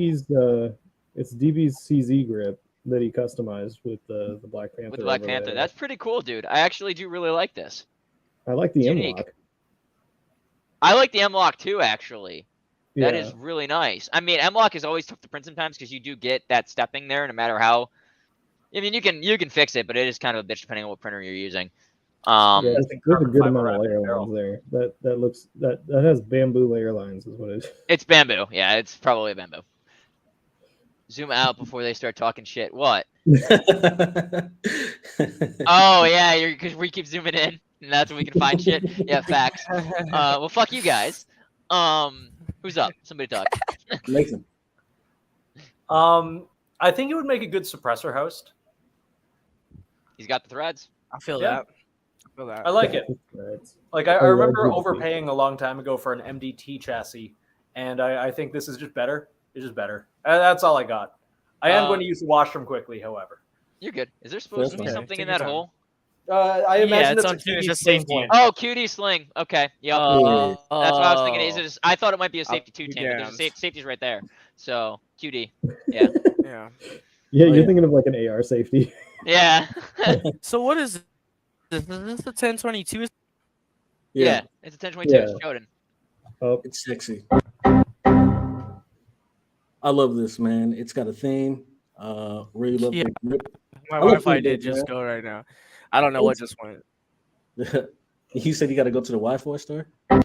it's DB's CZ grip that he customized with the Black Panther. With Black overlay. Panther. That's pretty cool, dude. I actually do really like this. I like the It's M unique. lock. I like the M-Lock too, actually. That Yeah. is really nice. I mean, M-Lock is always tough to print sometimes because you do get that stepping there no matter how. I mean, you can fix it, but it is kind of a bitch depending on what printer you're using. Yeah, there's a good fiber amount of wrap layer barrel. lines there. That looks that has bamboo layer lines is what it is. It's bamboo. Yeah, it's probably bamboo. Zoom out before they start talking shit. What? Oh yeah, because we keep zooming in, and that's when we can find shit. Yeah, facts. Well, fuck you guys. Who's up? Somebody talk. Nathan. I think it would make a good suppressor host. He's got the threads. I feel Yeah. that. I feel that. I like it. Right. Like I Oh, remember yeah, good. overpaying a long time ago for an MDT chassis, and I think this is just better. It's just better. That's all I got. I am going to use the washroom quickly, however. You're good. Is there supposed to be Okay, something take in your that time. hole? I Yeah, imagine it's it's on a two, it's QD a sling safety. point. Oh, QD sling. Okay. Yep. That's what I was thinking. Is it just, I thought it might be a safety two be tank, but there's a damned. safety's right there. So QD. Yeah. Yeah. Yeah, Oh, you're yeah. thinking of like an AR safety. Yeah. So what is this? Is this the 1022? Yeah. It's a 1022. Yeah. It's Shodan. Oh, It's sexy. I love this, man. It's got a theme. Really love Yeah. the grip. My I love Wi-Fi the did grip, just man. go right now. I don't know what just went. You said you got to go to the Wi-Fi store. I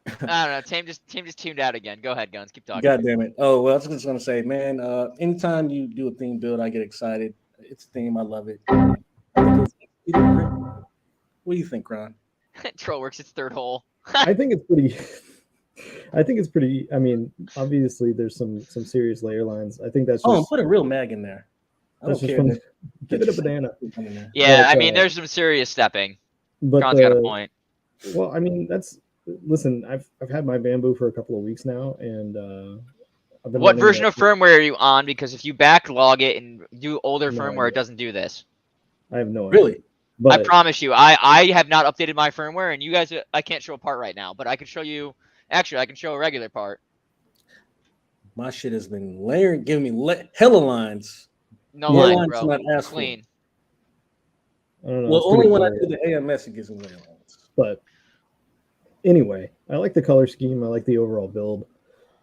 don't know. Tame just tuned out again. Go ahead, Guns. Keep talking. God damn it! Oh well, I was just gonna say, man. Anytime you do a theme build, I get excited. It's a theme. I love it. I think what do you think, Ron? Troll works its third hole. I think it's pretty. I think it's pretty. I mean, obviously, there's some serious layer lines. I think that's just. Oh, put a real mag in there. I That's don't just care. fun. Give it a banana. Yeah, But, I mean, there's some serious stepping. But John's got a point. Well, I mean, listen. I've had my bamboo for a couple of weeks now, and I've been. What running version that- of firmware are you on? Because if you backlog it and do older No firmware, it idea. doesn't do this. I have no idea. Really? I But promise you, I have not updated my firmware, and you guys, I can't show a part right now, but I can show you. Actually, I can show a regular part. My shit has been layering, giving me hella lines. No More line, lines bro. than I'd ask for. Clean. I don't know. Well, it's only pretty when I cool. do the AMS, it gives me layer lines. But anyway, I like the color scheme. I like the overall build.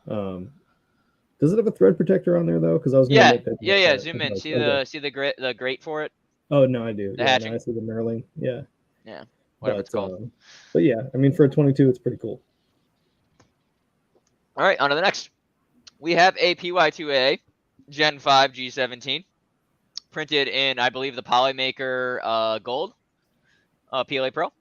Does it have a thread protector on there though? Because I was gonna Yeah, nitpick yeah, about yeah. that. Zoom in. Okay. See the grate for it. Oh no, I do. The Yeah, hatching. now I see the knurling. Yeah. Yeah, whatever it's called. But yeah, I mean, for a 22, it's pretty cool. All right, on to the next. We have a PY2A Gen 5 G17, printed in, I believe, the Polymaker Gold PLA Pro.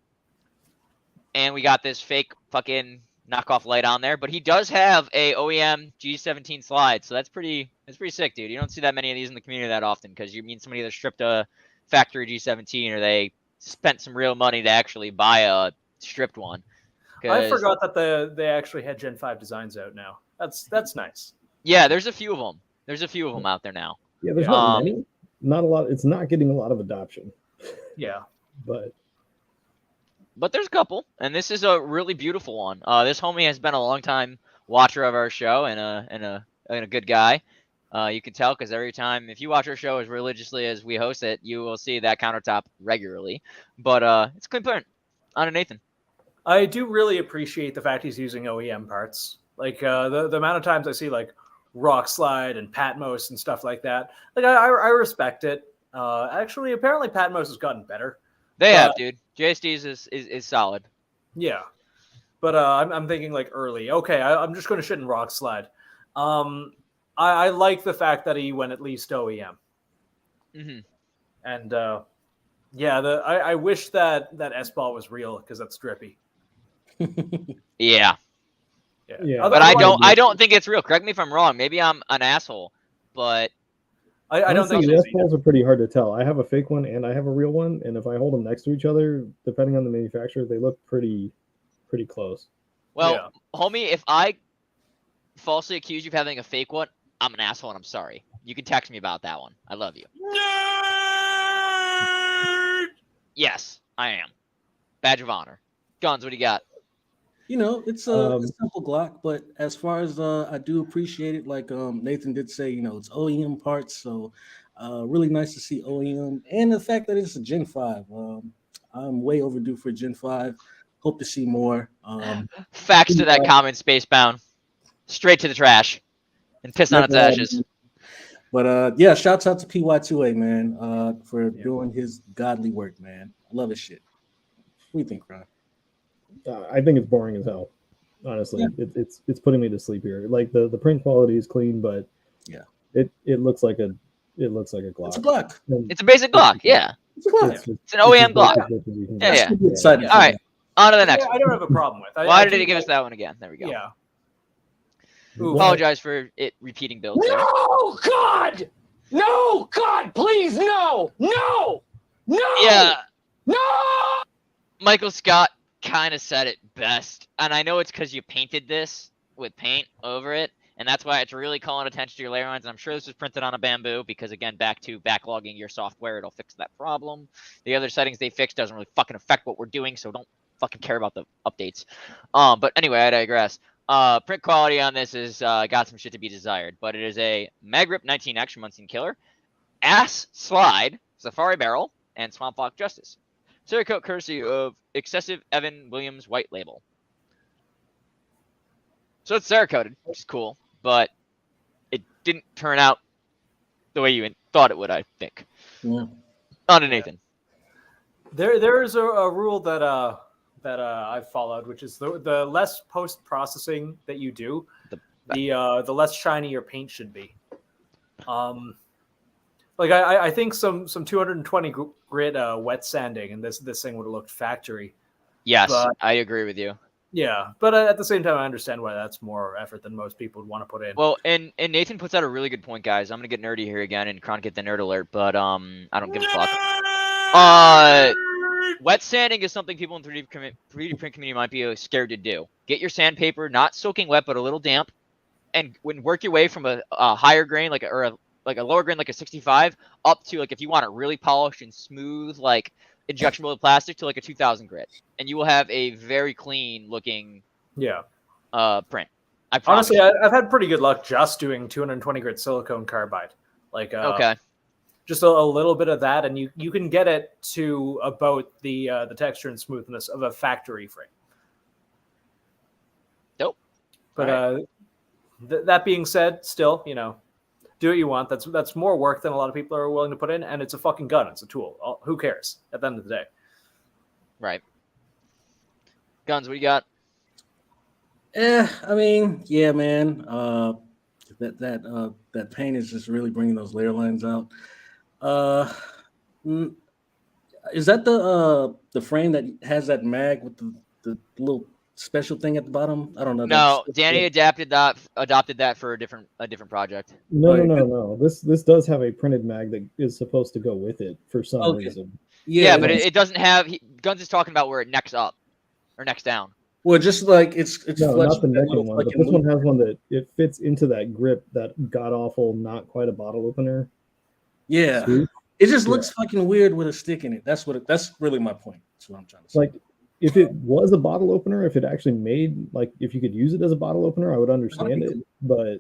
And we got this fake fucking knockoff light on there, but he does have a OEM G17 slide, so that's pretty sick, dude. You don't see that many of these in the community that often, because you mean somebody that stripped a factory G17, or they spent some real money to actually buy a stripped one. I forgot that they actually had Gen 5 designs out now. That's nice. Yeah, there's a few of them. There's a few of them out there now. Yeah, there's not many. Not a lot. It's not getting a lot of adoption. Yeah. But there's a couple, and this is a really beautiful one. This homie has been a long time watcher of our show and a good guy. You can tell because every time, if you watch our show as religiously as we host it, you will see that countertop regularly. But it's clean print. On to Nathan. I do really appreciate the fact he's using OEM parts. Like the amount of times I see like Rock Slide and Patmos and stuff like that. Like I respect it. Actually, apparently Patmos has gotten better. They have, dude. JSD's is solid. Yeah, but I'm thinking like early. Okay, I'm just going to shit in Rock Slide. I like the fact that he went at least OEM. Mm-hmm. And yeah, I wish that S-ball was real because that's drippy. Yeah. Yeah. But I don't think it's real. Correct me if I'm wrong. Maybe I'm an asshole, but I don't think the S-balls are pretty hard to tell. I have a fake one and I have a real one, and if I hold them next to each other, depending on the manufacturer, they look pretty close. Well, homie, if I falsely accuse you of having a fake one, I'm an asshole and I'm sorry. You can text me about that one. I love you. Yes, I am. Badge of honor. Guns, what do you got? You know, it's a simple Glock, but as far as I do appreciate it, like Nathan did say, you know, it's OEM parts, so really nice to see OEM, and the fact that it's a Gen 5. I'm way overdue for Gen 5. Hope to see more. Facts to that comment, Spacebound. Straight to the trash and piss on its ashes. But yeah, shouts out to PY2A, man, for doing his godly work, man. I love his shit. What do you think, Ron? I think it's boring as hell. Honestly, it's putting me to sleep here. Like the print quality is clean, but yeah, it looks like a Glock. It's a Glock. It's a basic Glock. Yeah, it's a Glock. It's an OEM Glock. Yeah. All right, on to the next I one. don't have a problem with. Why did he give us that one again? There we go. Yeah. Apologize for it repeating builds. there. No, God! No, God, please, no! No! No! Yeah. No! Michael Scott kind of said it best, and I know it's because you painted this with paint over it, and that's why it's really calling attention to your layer lines. And I'm sure this was printed on a bamboo because, again, back to backlogging your software, it'll fix that problem. The other settings they fixed doesn't really fucking affect what we're doing, so don't fucking care about the updates. But anyway, I digress. Print quality on this is got some shit to be desired, but it is a Magrip 19 Action Munson Killer, Ass Slide, Safari Barrel, and Swamp Fox Justice. Cerakote courtesy of Excessive Evan Williams White Label. So it's Cerakoted, which is cool, but it didn't turn out the way you thought it would, I think. Yeah. On to Nathan. There is a rule that I've followed, which is the less post processing that you do, the less shiny your paint should be. Like I think some 220 grit wet sanding and this thing would have looked factory. Yes, But- I agree with you. Yeah, but at the same time, I understand why that's more effort than most people would want to put in. Well, and Nathan puts out a really good point, guys. I'm gonna get nerdy here again and Kron get the nerd alert, but I don't give a fuck. Wet sanding is something people in 3D print community might be scared to do. Get your sandpaper not soaking wet but a little damp, and work your way from a higher grain like a lower grain like a 65 up to like if you want it really polished and smooth like injection molded plastic to like a 2000 grit, and you will have a very clean looking print. Honestly, I've had pretty good luck just doing 220 grit silicone carbide. Like okay. Just a little bit of that, and you can get it to about the texture and smoothness of a factory frame. Nope. But that being said, still, do what you want. That's more work than a lot of people are willing to put in, and it's a fucking gun. It's a tool. Who cares at the end of the day? Right. Guns, what do you got? I mean, yeah, man. That paint is just really bringing those layer lines out. Is that the frame that has that mag with the little special thing at the bottom? I don't know. No, Danny adopted that for a different project. No. This does have a printed mag that is supposed to go with it for some reason. Yeah, but it doesn't have. Guns is talking about where it necks up or necks down. Well, just like it's no, not the necking one, but this one has one that it fits into that grip, that god awful, not quite a bottle opener. Yeah, it just looks fucking weird with a stick in it. That's really my point. That's what I'm trying to say. Like, if it was a bottle opener, if it actually made, like, if you could use it as a bottle opener, I would understand it, but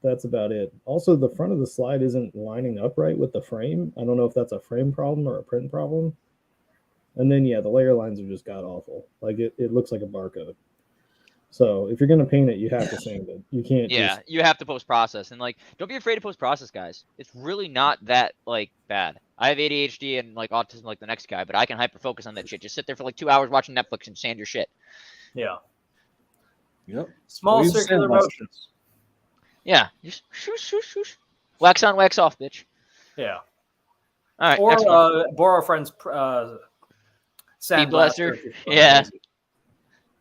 that's about it. Also, the front of the slide isn't lining up right with the frame. I don't know if that's a frame problem or a print problem. And then, the layer lines are just god awful. Like, it looks like a barcode. So if you're going to paint it, you have to sand it. You can't you have to post-process. And, like, don't be afraid to post-process, guys. It's really not that, like, bad. I have ADHD and, like, autism like the next guy, but I can hyper-focus on that shit. Just sit there for, like, 2 hours watching Netflix and sand your shit. Yeah. Yep. Small circular motions. Yeah. Just shoosh. Wax on, wax off, bitch. Yeah. All right. Or borrow a friend's Speed blaster. Yeah.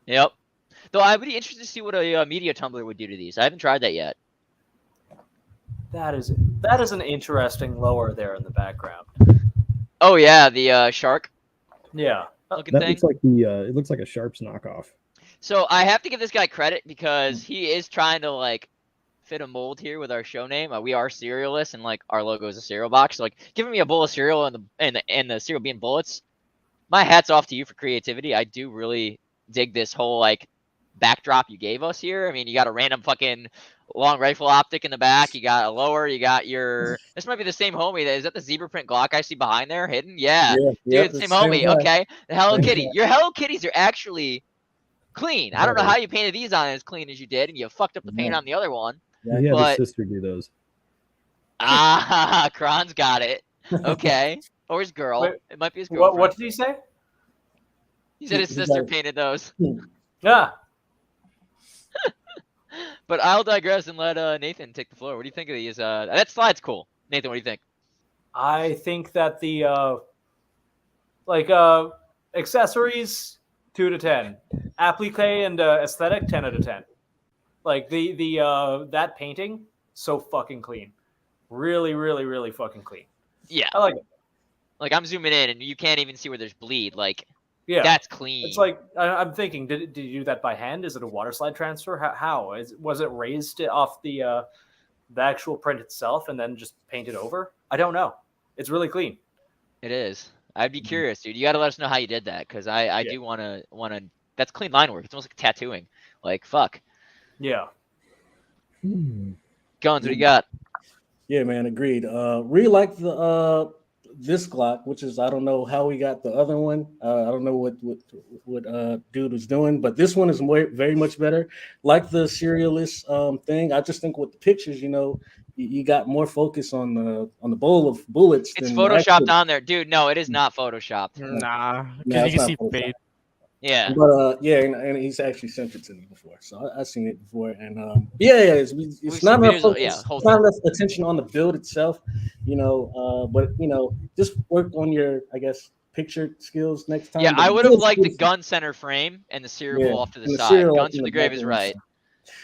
Yep. Though I would be interested to see what a media tumbler would do to these. I haven't tried that yet. That is an interesting lower there in the background. Oh yeah, the shark. Yeah. Looking that thing. looks like it looks like a Sharps knockoff. So I have to give this guy credit because he is trying to like fit a mold here with our show name. We are Serialless, and like our logo is a cereal box. So, like giving me a bowl of cereal and the cereal being bullets. My hat's off to you for creativity. I do really dig this whole like backdrop you gave us here. I mean, you got a random fucking long rifle optic in the back. You got a lower. You got your. This might be the same homie. Is that the zebra print Glock I see behind there hidden? Yeah, dude, same homie. Okay, the Hello Kitty. Your Hello Kitties are actually clean. I don't know how you painted these on as clean as you did, and you fucked up the paint on the other one. Yeah, he had his sister do those. Kron's got it. Okay. Or his girl. Wait, it might be his girlfriend. What did he say? He said his sister painted those. Yeah. But I'll digress and let Nathan take the floor. What do you think of these? That slide's cool. Nathan, what do you think? I think that the accessories 2 to 10, applique and aesthetic 10 out of 10. Like the that painting so fucking clean, really, really, really fucking clean. Yeah, I like it. Like I'm zooming in and you can't even see where there's bleed. Like that's clean. It's like I'm thinking, did you do that by hand? Is it a water slide transfer? How was it raised off the actual print itself and then just painted over? I don't know. It's really clean. It is. I'd be curious, dude. You got to let us know how you did that because I do want to. That's clean line work. It's almost like tattooing. Like fuck. Yeah. Guns, what do you got? Yeah, man, agreed. Really like the this Glock, which is I don't know how we got the other one. I don't know what dude was doing, but this one is very much better. Like the Serialless thing, I just think with the pictures, you got more focus on the bowl of bullets. It's photoshopped on there, dude. No, it is not photoshopped. Nah, because you can see fade. Yeah, but and he's actually sent it to me before, so I've seen it before, and it's not enough focus, it's not enough attention on the build itself, but just work on your, I guess, picture skills next time. Yeah, but I the would have bill's liked the beautiful. gun center frame and the serial Yeah, off to the and the side. serial Gun off to in the grave is background. right.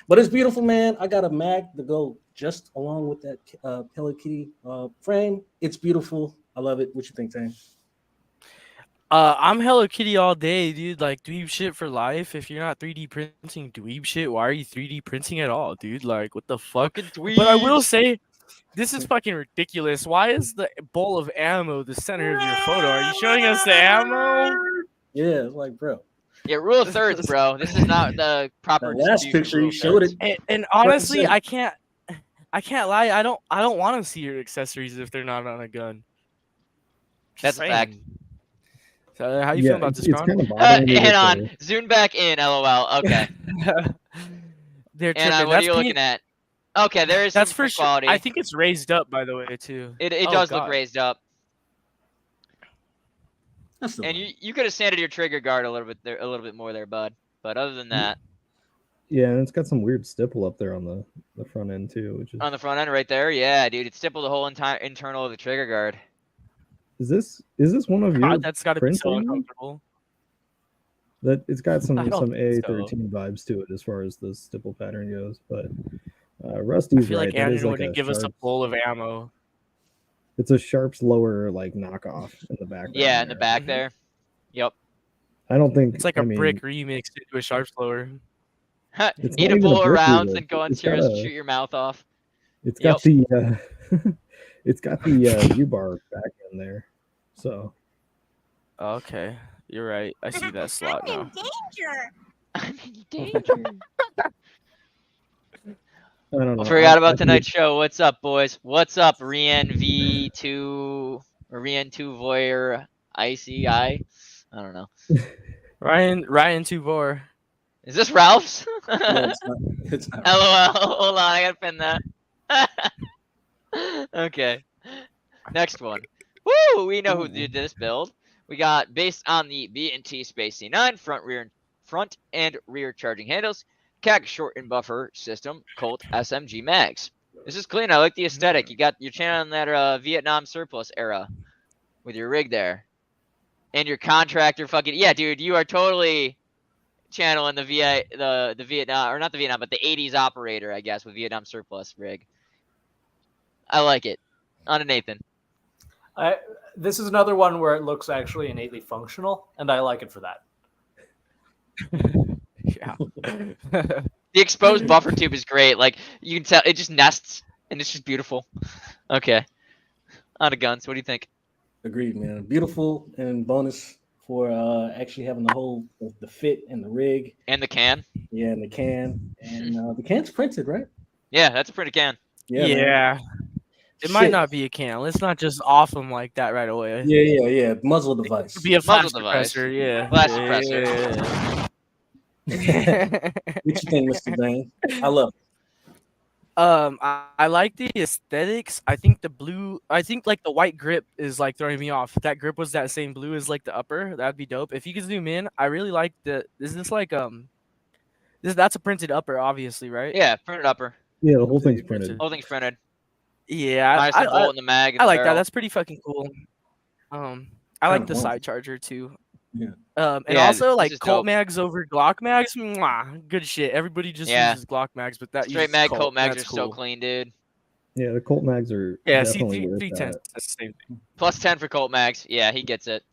But it's beautiful, man. I got a mag to go just along with that Hello Kitty frame. It's beautiful. I love it. What you think, Tane? I'm Hello Kitty all day, dude. Like dweeb shit for life. If you're not 3D printing dweeb shit, why are you 3D printing at all, dude? Like, what the fuck? But I will say, this is fucking ridiculous. Why is the bowl of ammo the center of your photo? Are you showing us the ammo? Yeah, it's like, bro. Yeah, rule of thirds, bro. This is not the proper. That last distribution picture rule you of showed thirds. it. And honestly, I can't lie. I don't want to see your accessories if they're not on a gun. That's a fact. So how you feel about this, it's Con? kind of bothering me Hang with on. the- Zoom back in. LOL. Okay. They're And tripping. what are That's you looking at? Okay, there is That's some for sure. quality. I think it's raised up, by the way, too. It Oh, does look God. raised up. That's the And you could have sanded your trigger guard a little bit more there, bud. But other than that, Yeah, and it's got some weird stipple up there on the front end too, which is on the front end right there, yeah, dude, it stippled the whole entire internal of the trigger guard. is this one of your God, that's got to be so printing? uncomfortable. That it's got some I don't think so. A13 vibes to it as far as the stipple pattern goes, but I Rusty's feel right. like that is Andrew like wouldn't give us a Sharps- bowl of ammo. It's a Sharps lower like knockoff in the background. Yeah, in the there. back there. Yep. I don't think It's like a a brick remixed into a sharp blower. It's Eat not a even bowl of brick rounds reader. and go on It's Sirius got and a- shoot your mouth off. It's got the it's got the U-bar back in there. So Okay, you're right. I see that slot now. I don't know. I forgot I about think tonight's show. What's up, boys? What's up, Rien V2 or Rien 2 Voyeur ICI? I don't know. Ryan Tuvor. Is this Ralph's? No, it's not. It's not. LOL. Hold on, I gotta pin that. Okay. Next one. Woo! We know who did this build. We got based on the B&T SPC9 front and rear charging handles, CAC short and buffer system, Colt SMG mags. This is clean. I like the aesthetic. You got your channel in that Vietnam surplus era with your rig there, and your contractor fucking dude. You are totally channeling the Vietnam, or not the Vietnam, but the 80s operator, I guess, with Vietnam surplus rig. I like it. On to Nathan. This is another one where it looks actually innately functional, and I like it for that. Yeah. The exposed buffer tube is great. Like, you can tell it just nests, and it's just beautiful. Okay. On to guns. What do you think? Agreed, man. Beautiful, and bonus for actually having the whole the fit and the rig. And the can. Yeah, and the can. And the can's printed, right? Yeah, that's a printed can. Yeah. Yeah. Man. It might Shit. not be a can. Let's not just off them like that right away. Yeah. Muzzle device. It could be a flash Muzzle device. suppressor, yeah. Flash Yeah. What you think, Mr. Dane? I love it. I like the aesthetics. I think like the white grip is like throwing me off. If that grip was that same blue as like the upper, that'd be dope. If you could zoom in, I really like that's a printed upper, obviously, right? Yeah, printed upper. yeah, the whole thing's printed. Whole thing's printed. Yeah, Nice I, and bolt in the mag. And I the like that. barrel. That's pretty fucking cool. I like the Kinda side charger too. Yeah. And Yeah, also this like is Colt dope. mags over Glock mags. Mwah, good shit. Everybody just Yeah. uses Glock mags, but that Straight uses mag Colt mags That's are so cool. clean, dude. Yeah, the Colt mags are Yeah, definitely worth C310. that. That's the same thing. Plus 10 for Colt mags. Yeah, he gets it.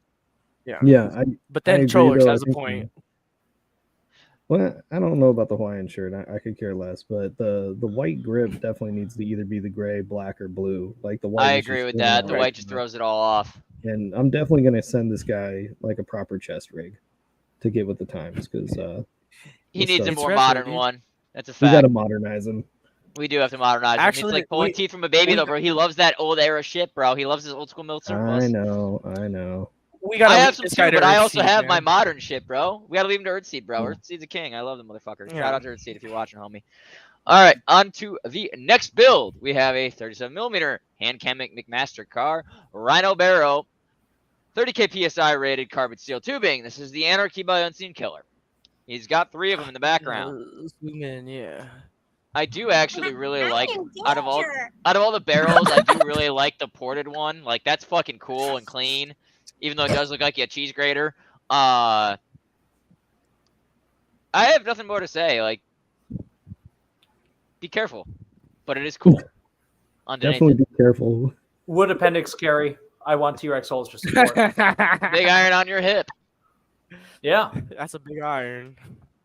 Yeah, But I then agree, Trollers though. I has a think point. Well, I don't know about the Hawaiian shirt. I could care less, but the white grip definitely needs to either be the gray, black, or blue. Like the white. I is agree just with throwing that. it The off. white just throws it all off. And I'm definitely gonna send this guy like a proper chest rig to get with the times because He needs a It's more retro, modern dude. one. That's a we fact. got to modernize him. We do have to modernize him. It's Actually, like pulling teeth from a baby, though, bro. He loves that old era shit, bro. He loves his old school mill surplus. I know. We gotta I leave have some this too, guy to but I Earthseed, also have my man. modern shit, bro. We gotta leave him to Earthseed, bro. Yeah. Earthseed's a king. I love the motherfucker. Yeah. Shout out to Earthseed if you're watching, homie. All right, on to the next build. We have a 37mm hand cam McMaster car, Rhino Barrow, 30k PSI rated carbon steel tubing. This is the Anarchy by Unseen Killer. He's got 3 of them in the background. Zoom in, yeah. I do actually really like out of all the barrels, I do really like the ported one. Like that's fucking cool and clean. even though it does look like a cheese grater. I have nothing more to say. Like, be careful, but it is cool. Definitely be careful. Wood appendix carry. I want T-Rex holster support. Big iron on your hip. Yeah, That's a big iron.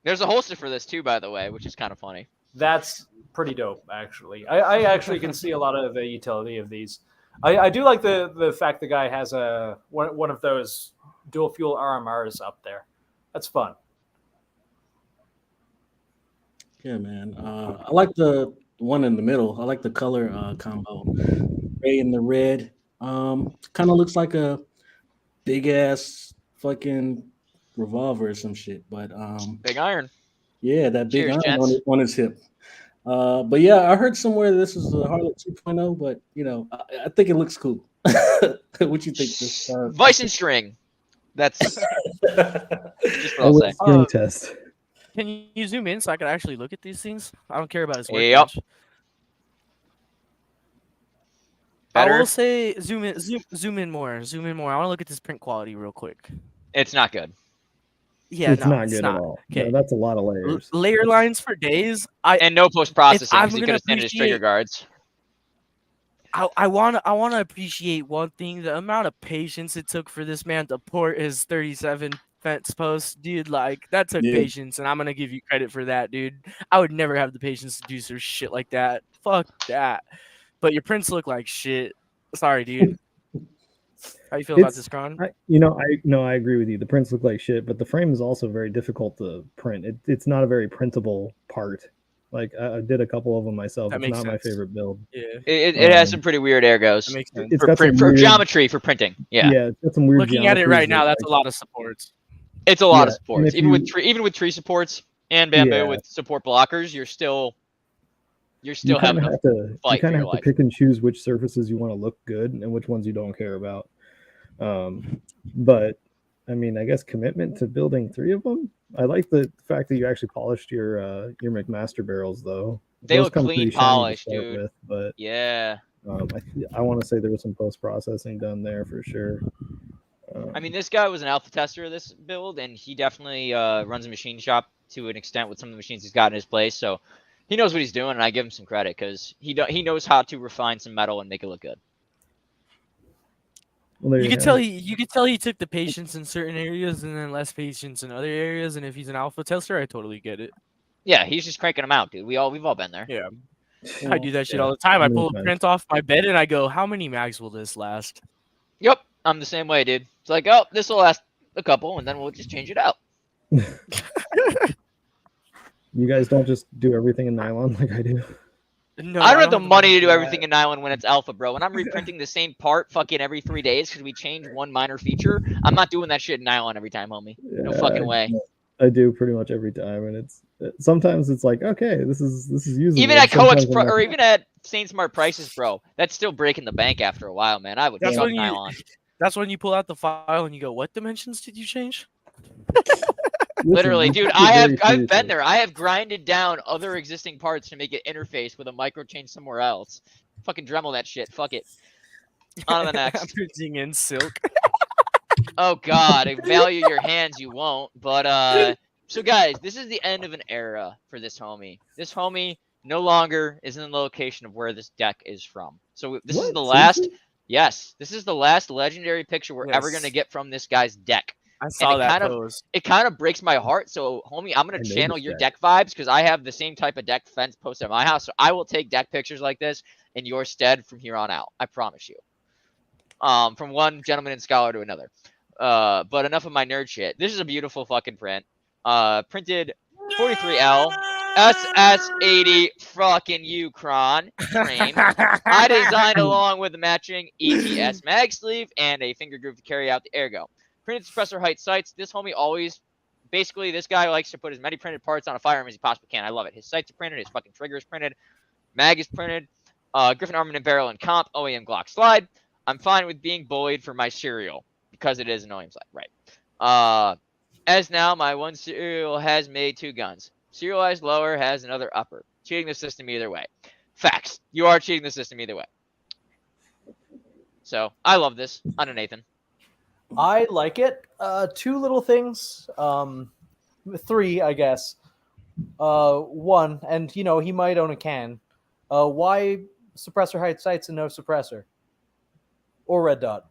There's a holster for this too, by the way, which is kind of funny. that's pretty dope, actually. I actually can see a lot of the utility of these. I do like the fact the guy has one of those dual fuel RMRs up there. That's fun. Yeah, man. I like the one in the middle. I like the color combo, gray and the red. Kind of looks like a big ass fucking revolver or some shit. But Big iron. yeah, that big Cheers, iron gents. on his hip. But yeah, I heard somewhere this is a Harley 2.0, but you know, I think it looks cool. What you think? This Vice and string. That's just what I I'll will say. string test. Can you zoom in so I can actually look at these things? I don't care about his work. Yep. I Better? will say zoom in more. Zoom in more. I want to look at this print quality real quick. It's not good. Yeah, It's no, not it's good not. at all. Okay. No, that's a lot of layers. Layer lines for days. And no post processing I'm because he gonna could have sent his trigger appreciate- guards. I want to appreciate one thing: the amount of patience it took for this man to port his 37 fence post, dude. Like that took Yeah. patience, and I'm gonna give you credit for that, dude. I would never have the patience to do some shit like that. Fuck that. But your prints look like shit. Sorry, dude. How you feel about this, Kron? I agree with you. The prints look like shit, but the frame is also very difficult to print. It's not a very printable part. Like I did a couple of them myself. That It's makes not my sense. favorite build. Yeah. It has some pretty weird ergos. That makes sense. It's For, got some for weird- geometry, for printing. Yeah. Yeah, it's got some weird. Looking at it right geometries now, that, that's a like, lot of supports. It's a lot of Yeah, and supports. if Even with you- even with tree supports and bamboo Yeah. with support blockers, you're still you having kind of a have to fight for your have to life. pick and choose which surfaces you want to look good and which ones you don't care about. But I mean, I guess commitment to building 3 of them. I like the fact that you actually polished your McMaster barrels, though. They Those look come clean pretty shiny to polished, start dude. with, but Yeah. I want to say there was some post processing done there for sure. I mean, this guy was an alpha tester of this build, and he definitely runs a machine shop to an extent with some of the machines he's got in his place. So he knows what he's doing, and I give him some credit because he knows how to refine some metal and make it look good. Well, there You could have tell it. you could tell he took the patience in certain areas and then less patience in other areas. And if he's an alpha tester, I totally get it. Yeah, he's just cranking them out, dude. We've all been there. Yeah. I do that shit Yeah, all the time. I many pull a times. print off my bed and I go, how many mags will this last? Yep, I'm the same way, dude. It's like, oh, this will last a couple, and then we'll just change it out. You guys don't just do everything in nylon like I do. No, I don't have the money to do for everything that. in nylon when it's alpha, bro. When I'm reprinting the same part fucking every 3 days because we change one minor feature, I'm not doing that shit in nylon every time, homie. No Yeah, fucking way. I do pretty much every time, and it's sometimes it's like, okay, this is usable. Even at Sometimes I'm or like, even at Saint Smart prices, bro, that's still breaking the bank after a while, man. I would That's chuck when you- nylon. That's when you pull out the file and you go, what dimensions did you change? listen, Literally, you dude, take it very I've seriously. been there. I have grinded down other existing parts to make it interface with a micro change somewhere else. Fucking Dremel that shit. Fuck it. On to the I'm next. printing in silk. Oh god, I value your hands, you won't. But so guys, this is the end of an era for this homie. This homie no longer is in the location of where this deck is from. So this is What? the last. Seriously? Yes, this is the last legendary picture we're ever Yes. gonna get from this guy's deck. I saw it that kind of- pose. It kind of breaks my heart. So, homie, I'm gonna I channel noticed your that. deck vibes because I have the same type of deck fence posted at my house. So I will take deck pictures like this in your stead from here on out. I promise you. From one gentleman and scholar to another. But enough of my nerd shit. This is a beautiful fucking print. Printed 43L SS80 fucking Ukron frame. I designed along with the matching ETS mag sleeve and a finger groove to carry out the ergo. Printed suppressor height sights. This homie always, basically, this guy likes to put as many printed parts on a firearm as he possibly can. I love it. His sights are printed. His fucking trigger is printed. Mag is printed. Griffin armament barrel and comp. OEM Glock slide. I'm fine with being bullied for my serial because it is an OEM slide. Right. As now, my one serial has made 2 guns. Serialized lower has another upper. Cheating the system either way. Facts. You are cheating the system either way. So, I love this. I know, Nathan. I like it. Two little things. Three, I guess. One, and he might own a can. Why suppressor height sights and no suppressor? Or red dot.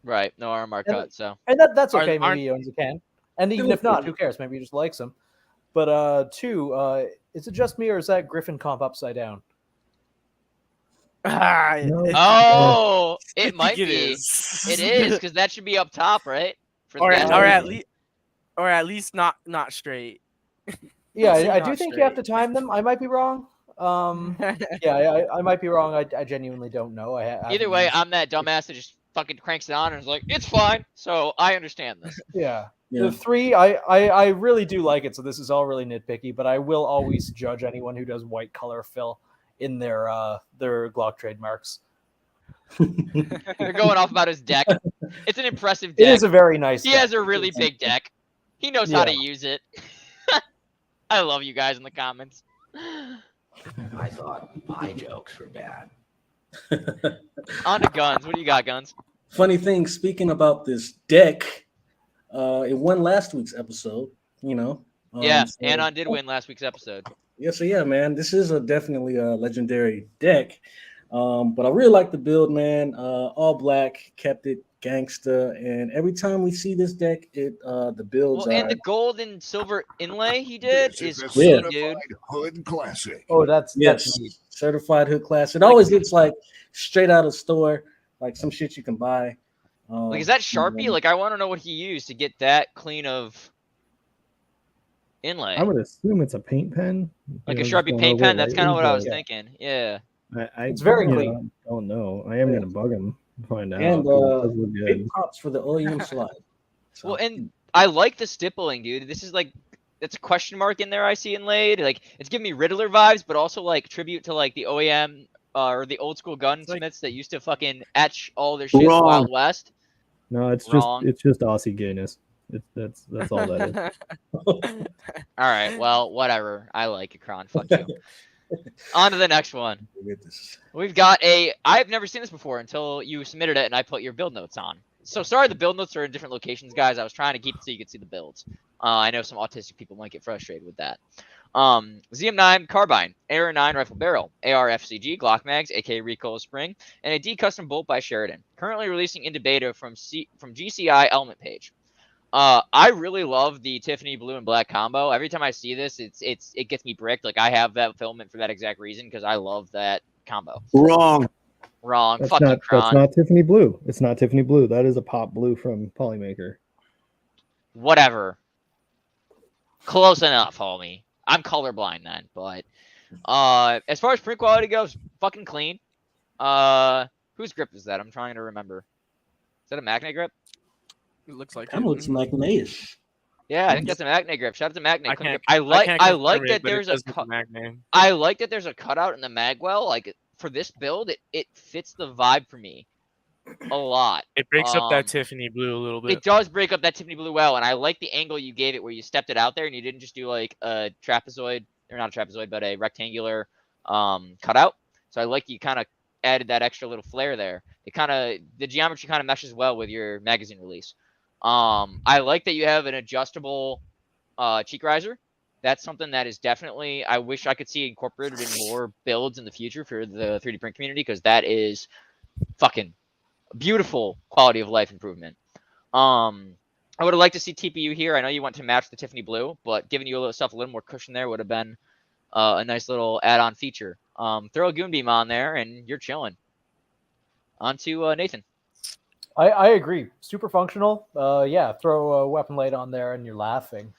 Right, no RMR cut. So And that's okay. Maybe he owns a can. And even if not, who cares? Maybe he just likes them. But two, is it just me or is that Griffin comp upside down? Oh, it might it be. is. It is because that should be up top, right? For Or the at least not straight. Yeah, I Not do think you have to time them. I might be wrong. Yeah, I might be wrong. I genuinely don't know. Either way, I'm that dumbass that just fucking cranks it on and is like, it's fine. So I understand this. Yeah. The three, I really do like it. So this is all really nitpicky, but I will always judge anyone who does white color fill in their Glock trademarks. They're going off about his deck. It's an impressive deck. It is a very nice He deck. has a really big deck. He knows how to use it. I love you guys in the comments. I thought my jokes were bad. On to Guns. What do you got, Guns? Funny thing, speaking about this deck, it won last week's episode, Yeah, so- Anon did win last week's episode. Yeah, so yeah, man, this is definitely a legendary deck. But I really like the build, man. All black, kept it gangsta, and every time we see this deck, the builds Well, are and the gold and silver inlay he did This is a clean, dude. certified hood classic. Oh, that's yes, certified hood class. It always looks like straight out of store, like some shit you can buy. Like, is that Sharpie? Like, I want to know what he used to get that clean of inlay. I would assume it's a paint pen. Like a just Sharpie going paint over pen. That's kind of what I was lightly, thinking. Yeah. but It's very I clean. don't know. I am gonna bug him to find out. And but it does look good. big props for the OEM slide. Well, and I like the stippling, dude. This is like, it's a question mark in there I see inlaid. Like, it's giving me Riddler vibes, but also like tribute to like the OEM or the old school gunsmiths that used to fucking etch all their shit in the Wrong. Wild West. No, it's Wrong. just Aussie gayness. That's all that is. All right, well, whatever. I like it, Kron. Fuck you. On to the next one. We've got I've never seen this before until you submitted it and I put your build notes on. So sorry the build notes are in different locations, guys. I was trying to keep it so you could see the builds. I know some autistic people might get frustrated with that. ZM9 carbine, AR9 rifle barrel, AR FCG, Glock mags, AK recoil spring, and a D custom bolt by Sheridan. Currently releasing into beta from GCI element page. I really love the Tiffany blue and black combo. Every time I see this, it gets me bricked. Like, I have that filament for that exact reason because I love that combo. Wrong. Fuck you, That's Kron. not Tiffany blue. It's not Tiffany blue. That is a pop blue from Polymaker. Whatever. Close enough, homie. I'm colorblind then, but as far as print quality goes, fucking clean. Whose grip is that? I'm trying to remember. Is that a Magnet grip? It looks like Kind of looks Magnet-ish. Yeah, I think that's a Magnet grip. Shout out to Magnet. I can't- I like can't like confirm that it, but it there's a does look like Magnet. I like that there's a cutout in the magwell. Like, for this build, it fits the vibe for me a lot. It breaks up that Tiffany blue a little bit. It does break up that Tiffany blue well, and I like the angle you gave it where you stepped it out there and you didn't just do like a trapezoid, or not a trapezoid, but a rectangular cutout. So I like you kind of added that extra little flair there. The geometry kind of meshes well with your magazine release. I like that you have an adjustable cheek riser. That's something that is definitely, I wish I could see incorporated in more builds in the future for the 3D print community, because that is fucking beautiful quality of life improvement. I would have liked to see TPU here. I know you want to match the Tiffany blue, but giving yourself a little more cushion there would have been a nice little add-on feature. Throw a goon beam on there and you're chilling. On to Nathan. I agree. Super functional. Yeah, throw a weapon light on there and you're laughing.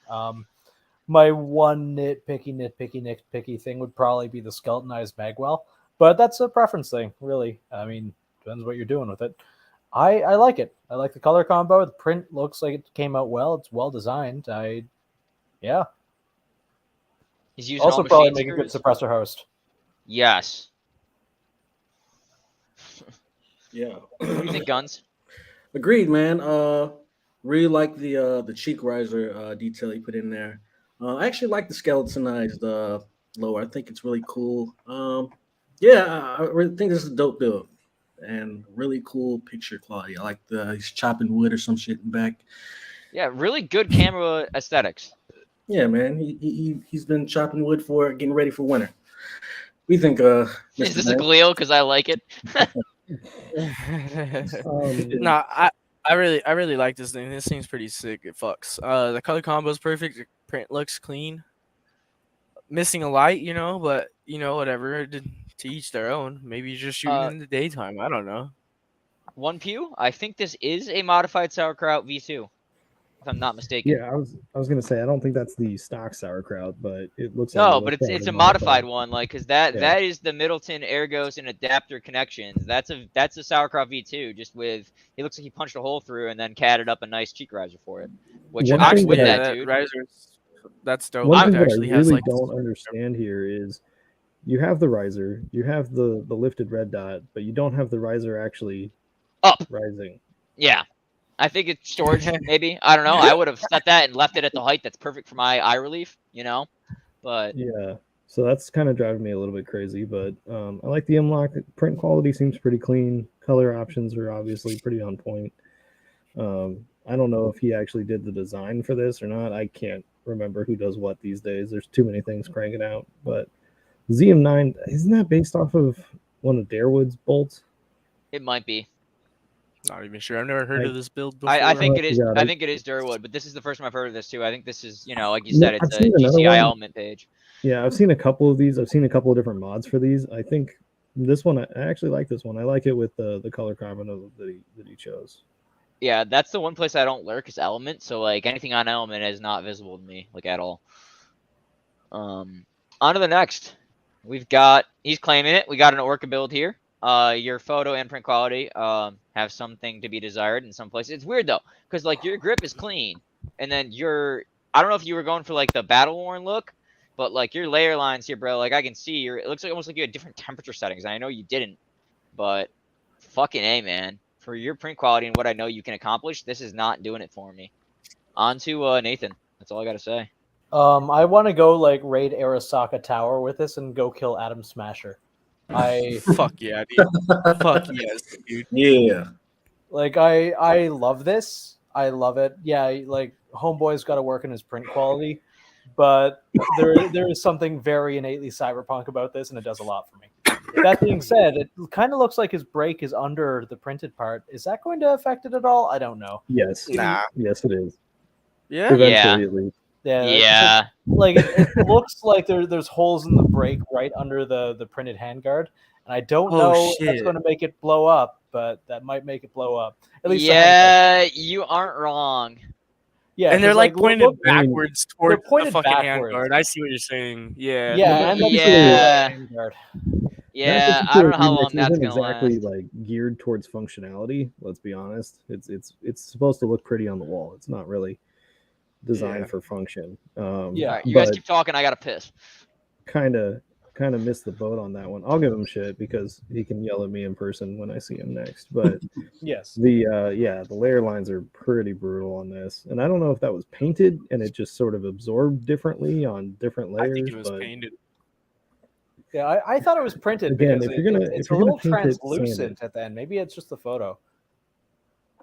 My one nitpicky thing would probably be the skeletonized magwell, but that's a preference thing, really. I mean, depends what you're doing with it. I like it. I like the color combo. The print looks like it came out well. It's well designed. Yeah. He's using also all probably machine make a good screws. suppressor host. Yes. Yeah. What do you think, Guns? Agreed, man. Really like the cheek riser detail he put in there. I actually like the skeletonized lower. I think it's really cool. Yeah, I really think this is a dope build. and really cool picture quality. I like he's chopping wood or some shit in the back. Yeah, really good camera aesthetics. Yeah, man. He's been chopping wood for getting ready for winter. We think Is Mr. this a Man? Gleo? Because I like it. Nah, I really like this thing. This thing's pretty sick. It fucks. The color combo is perfect. The print looks clean. Missing a light, but whatever. To each their own. Maybe you're just shooting in the daytime. I don't know. One Pew, I think this is a modified Sauerkraut V2, if I'm not mistaken. Yeah, I was gonna say I don't think that's the stock sauerkraut, but it looks. No, like but it's a modified one, like because that is the Middleton Ergos and adapter connections. That's a Sauerkraut V2, just with it looks like he punched a hole through and then catted up a nice cheek riser for it. Which One I'm thing with that- that, dude. That's dope. One thing It that I actually really has like don't understand here is you have the riser, you have the lifted red dot, but you don't have the riser actually up rising. Yeah, I think it's storage. Maybe I don't know. I would have set that and left it at the height that's perfect for my eye relief. But Yeah, so that's kind of driving me a little bit crazy, but I like the M-Lock. Print quality seems pretty clean. Color options are obviously pretty on point. I don't know if he actually did the design for this or not. I can't remember who does what these days. There's too many things cranking out. But ZM9, isn't that based off of one of Darewood's bolts? it might be. Not even sure. I've never heard of this build before. I think it is. Yeah, I think it is Durwood, but this is the first time I've heard of this too. I think this is, like you Yeah, said, I've it's a seen another GCI one. element page. Yeah, I've seen a couple of these. I've seen a couple of different mods for these. I think this one, I actually like this one. I like it with the color carbon that he chose. Yeah, that's the one place I don't lurk is element. So like anything on element is not visible to me, like at all. On to the next. He's claiming it. We got an Orca build here. Your photo and print quality have something to be desired in some places. It's weird though, because like your grip is clean, and then I don't know if you were going for like the battle worn look, but like your layer lines here, bro, like I can see it looks like almost like you had different temperature settings. And I know you didn't, but fucking A, man. For your print quality and what I know you can accomplish, this is not doing it for me. On to Nathan. That's all I gotta say. I want to go like raid Arasaka Tower with this and go kill Adam Smasher. Fuck yeah, dude. Fuck yes, dude. Yeah. Like I love this. I love it. Yeah, like Homeboy's got to work on his print quality, but there is something very innately cyberpunk about this, and it does a lot for me. That being said, it kind of looks like his brake is under the printed part. Is that going to affect it at all? I don't know. Yes. Nah. Yes, it is. Yeah. Eventually, at least. Yeah. Like it looks like there's holes in the brake right under the printed handguard, and I don't know if that's going to make it blow up, but that might make it blow up. At least you aren't wrong. Yeah, and they're like pointed look, backwards toward pointed the fucking backwards. handguard. I see what you're saying. Yeah. Yeah, and yeah. I don't know how long that's isn't gonna exactly last. like geared towards functionality. Let's be honest. It's supposed to look pretty on the wall. It's not really designed for function. All right, you guys keep talking. I gotta piss. Kind of missed the boat on that one. I'll give him shit because he can yell at me in person when I see him next. But yes, the layer lines are pretty brutal on this, and I don't know if that was painted and it just sort of absorbed differently on different layers. I think it was painted. Yeah, I thought it was printed Again, because if you're gonna- it's if a you're gonna little paint it, sand translucent at the end. Maybe it's just the photo.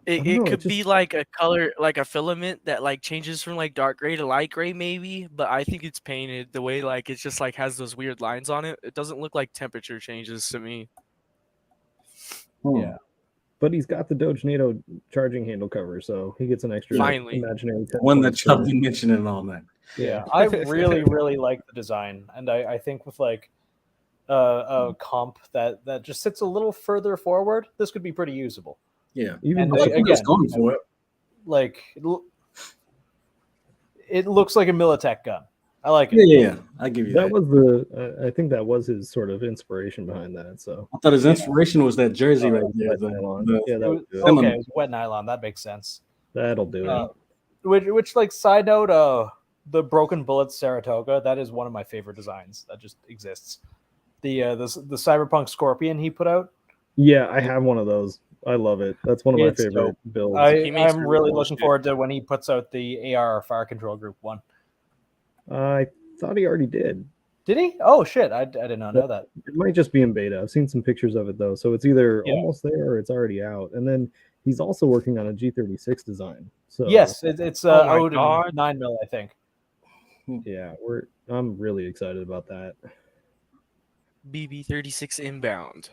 It could be like a color, like a filament that like changes from like dark gray to light gray, maybe. But I think it's painted the way like it's just like has those weird lines on it. It doesn't look like temperature changes to me. Yeah, but he's got the Doge NATO charging handle cover, so he gets an extra Finally. imaginary 10 One that points for- Chubb mentioned and all that. yeah. I really, really like the design, and I think with like a comp that just sits a little further forward, this could be pretty usable. Yeah, Even And the- again, going for it. Like it looks like a Militech gun. I like it. Yeah, I give you that. that was the I think that was his sort of inspiration behind that. So I thought his inspiration was that jersey right there. wet nylon. Yeah, It that was- would do it. okay, it was wet nylon. That makes sense. That'll do it. Which like side note, the Broken Bullets Saratoga, that is one of my favorite designs that just exists. The Cyberpunk Scorpion he put out. Yeah, I have one of those. I love it. That's one of my It's favorite dope. builds. I'm really looking forward to when he puts out the AR Fire Control Group one. I thought he already did. Did he? Oh shit! I did not know that. It might just be in beta. I've seen some pictures of it though, so it's either Yeah. almost there or it's already out. And then he's also working on a G36 design. So Yes, it's Oh my Ode God. 9mm, I think. yeah, I'm really excited about that. BB36 inbound.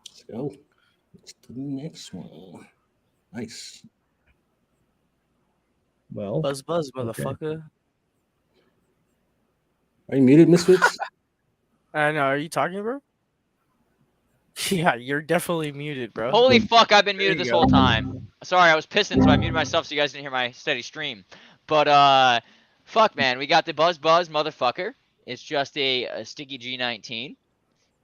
Let's go. Let's do the next one. Nice. Well, Buzz, okay. motherfucker. Are you muted, Misfits? I know. Are you talking, bro? Yeah, you're definitely muted, bro. Holy fuck, I've been There muted you this go. whole time. Sorry, I was pissing, so I muted myself so you guys didn't hear my steady stream. But, fuck, man. We got the Buzz motherfucker. It's just a sticky G19.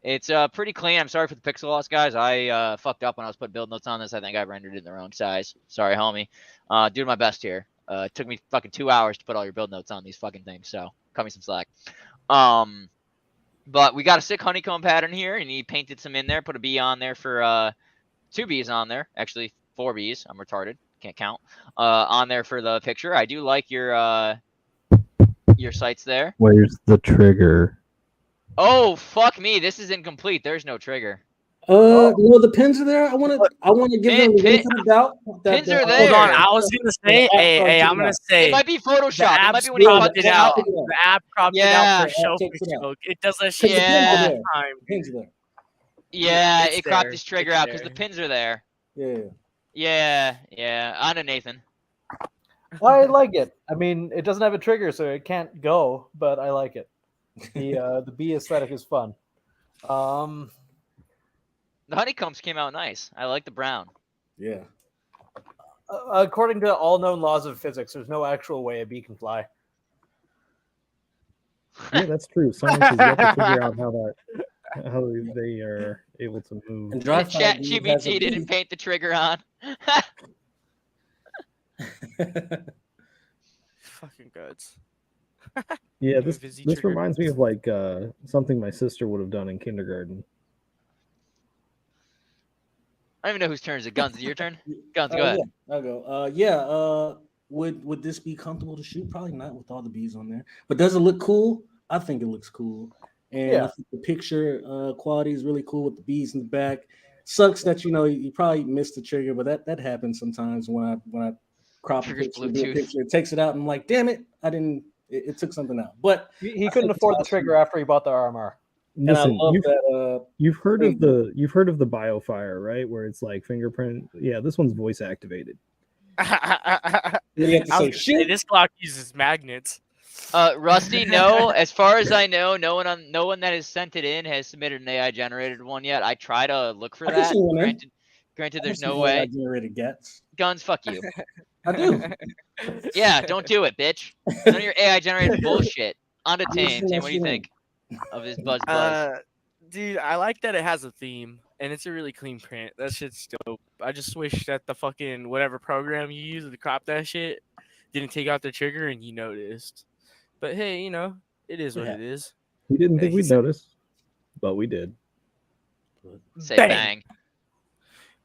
It's pretty clean. I'm sorry for the pixel loss, guys. I fucked up when I was putting build notes on this. I think I rendered it in the wrong size. Sorry, homie. Doing my best here. It took me fucking 2 hours to put all your build notes on these fucking things, so cut me some slack. But we got a sick honeycomb pattern here, and he painted some in there, put a bee on there for 2 bees on there. Actually, 4 bees. I'm retarded. Can't count. On there for the picture. I do like your sights there. Where's the trigger? Oh, fuck me. This is incomplete. There's no trigger. No, the pins are there. I want to give them the benefit of the doubt. Pins are there. Hold on. I was gonna say, hey, I'm gonna say It might be Photoshop. It might be when he cropped cuts it out. out. The app cropped it out for show pixel. It does that shit all the time. Pins are there. Yeah, It's it cropped there. his trigger It's out because the there. pins are there. Yeah. Yeah. On to Nathan. I like it. I mean, it doesn't have a trigger, so it can't go, but I like it. The bee aesthetic is fun. The honeycombs came out nice. I like the brown. Yeah. According to all known laws of physics, there's no actual way a bee can fly. Yeah, that's true. Science has yet to figure out how they are able to move. And Chat GBT didn't paint the trigger on. Fucking guts. Yeah, I'm this busy this trigger. reminds me of like something my sister would have done in kindergarten. I don't even know whose turn is it. Guns, is it your turn? Guns, go ahead. Yeah, I'll go. Would this be comfortable to shoot? Probably not with all the bees on there. But does it look cool? I think it looks cool. And I think the picture quality is really cool with the bees in the back. Sucks that you probably missed the trigger, but that happens sometimes when I crop a picture, it takes it out. And I'm like, damn it, I didn't. It took something out. But He couldn't afford the trigger after he bought the RMR. Listen, and I love you've heard of the BioFire, right? Where it's like fingerprint. Yeah, this one's voice activated. You have to say, shit. This Glock uses magnets. Rusty, no. As far as I know, no one that has sent it in has submitted an AI generated one yet. I try to look for that. Granted, there's no way. Generated gets. Guns, fuck you. I do. Yeah, don't do it, bitch. None of your AI generated bullshit. On to Tame. Tame, what do you think of this Buzz? Dude, I like that it has a theme and it's a really clean print. That shit's dope. I just wish that the fucking whatever program you use to crop that shit didn't take out the trigger and you noticed. But hey, it is what it is. We didn't think we'd notice, but we did. Say bang.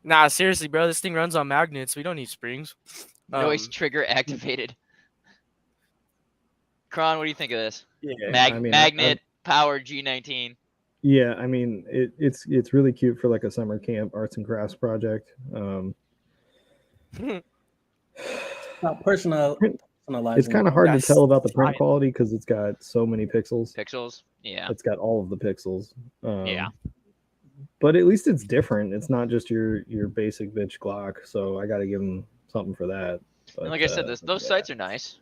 Nah, seriously, bro. This thing runs on magnets. We don't need springs. Noise trigger activated. Kron, what do you think of this? Yeah, magnet powered G19. Yeah, I mean it's really cute for like a summer camp arts and crafts project. Personalizing. It's kind of hard to tell about the print quality because it's got so many pixels. Yeah. It's got all of the pixels. Yeah. But at least it's different. It's not just your basic bitch Glock. So I got to give them something for that. But, and like I said, those sights are nice.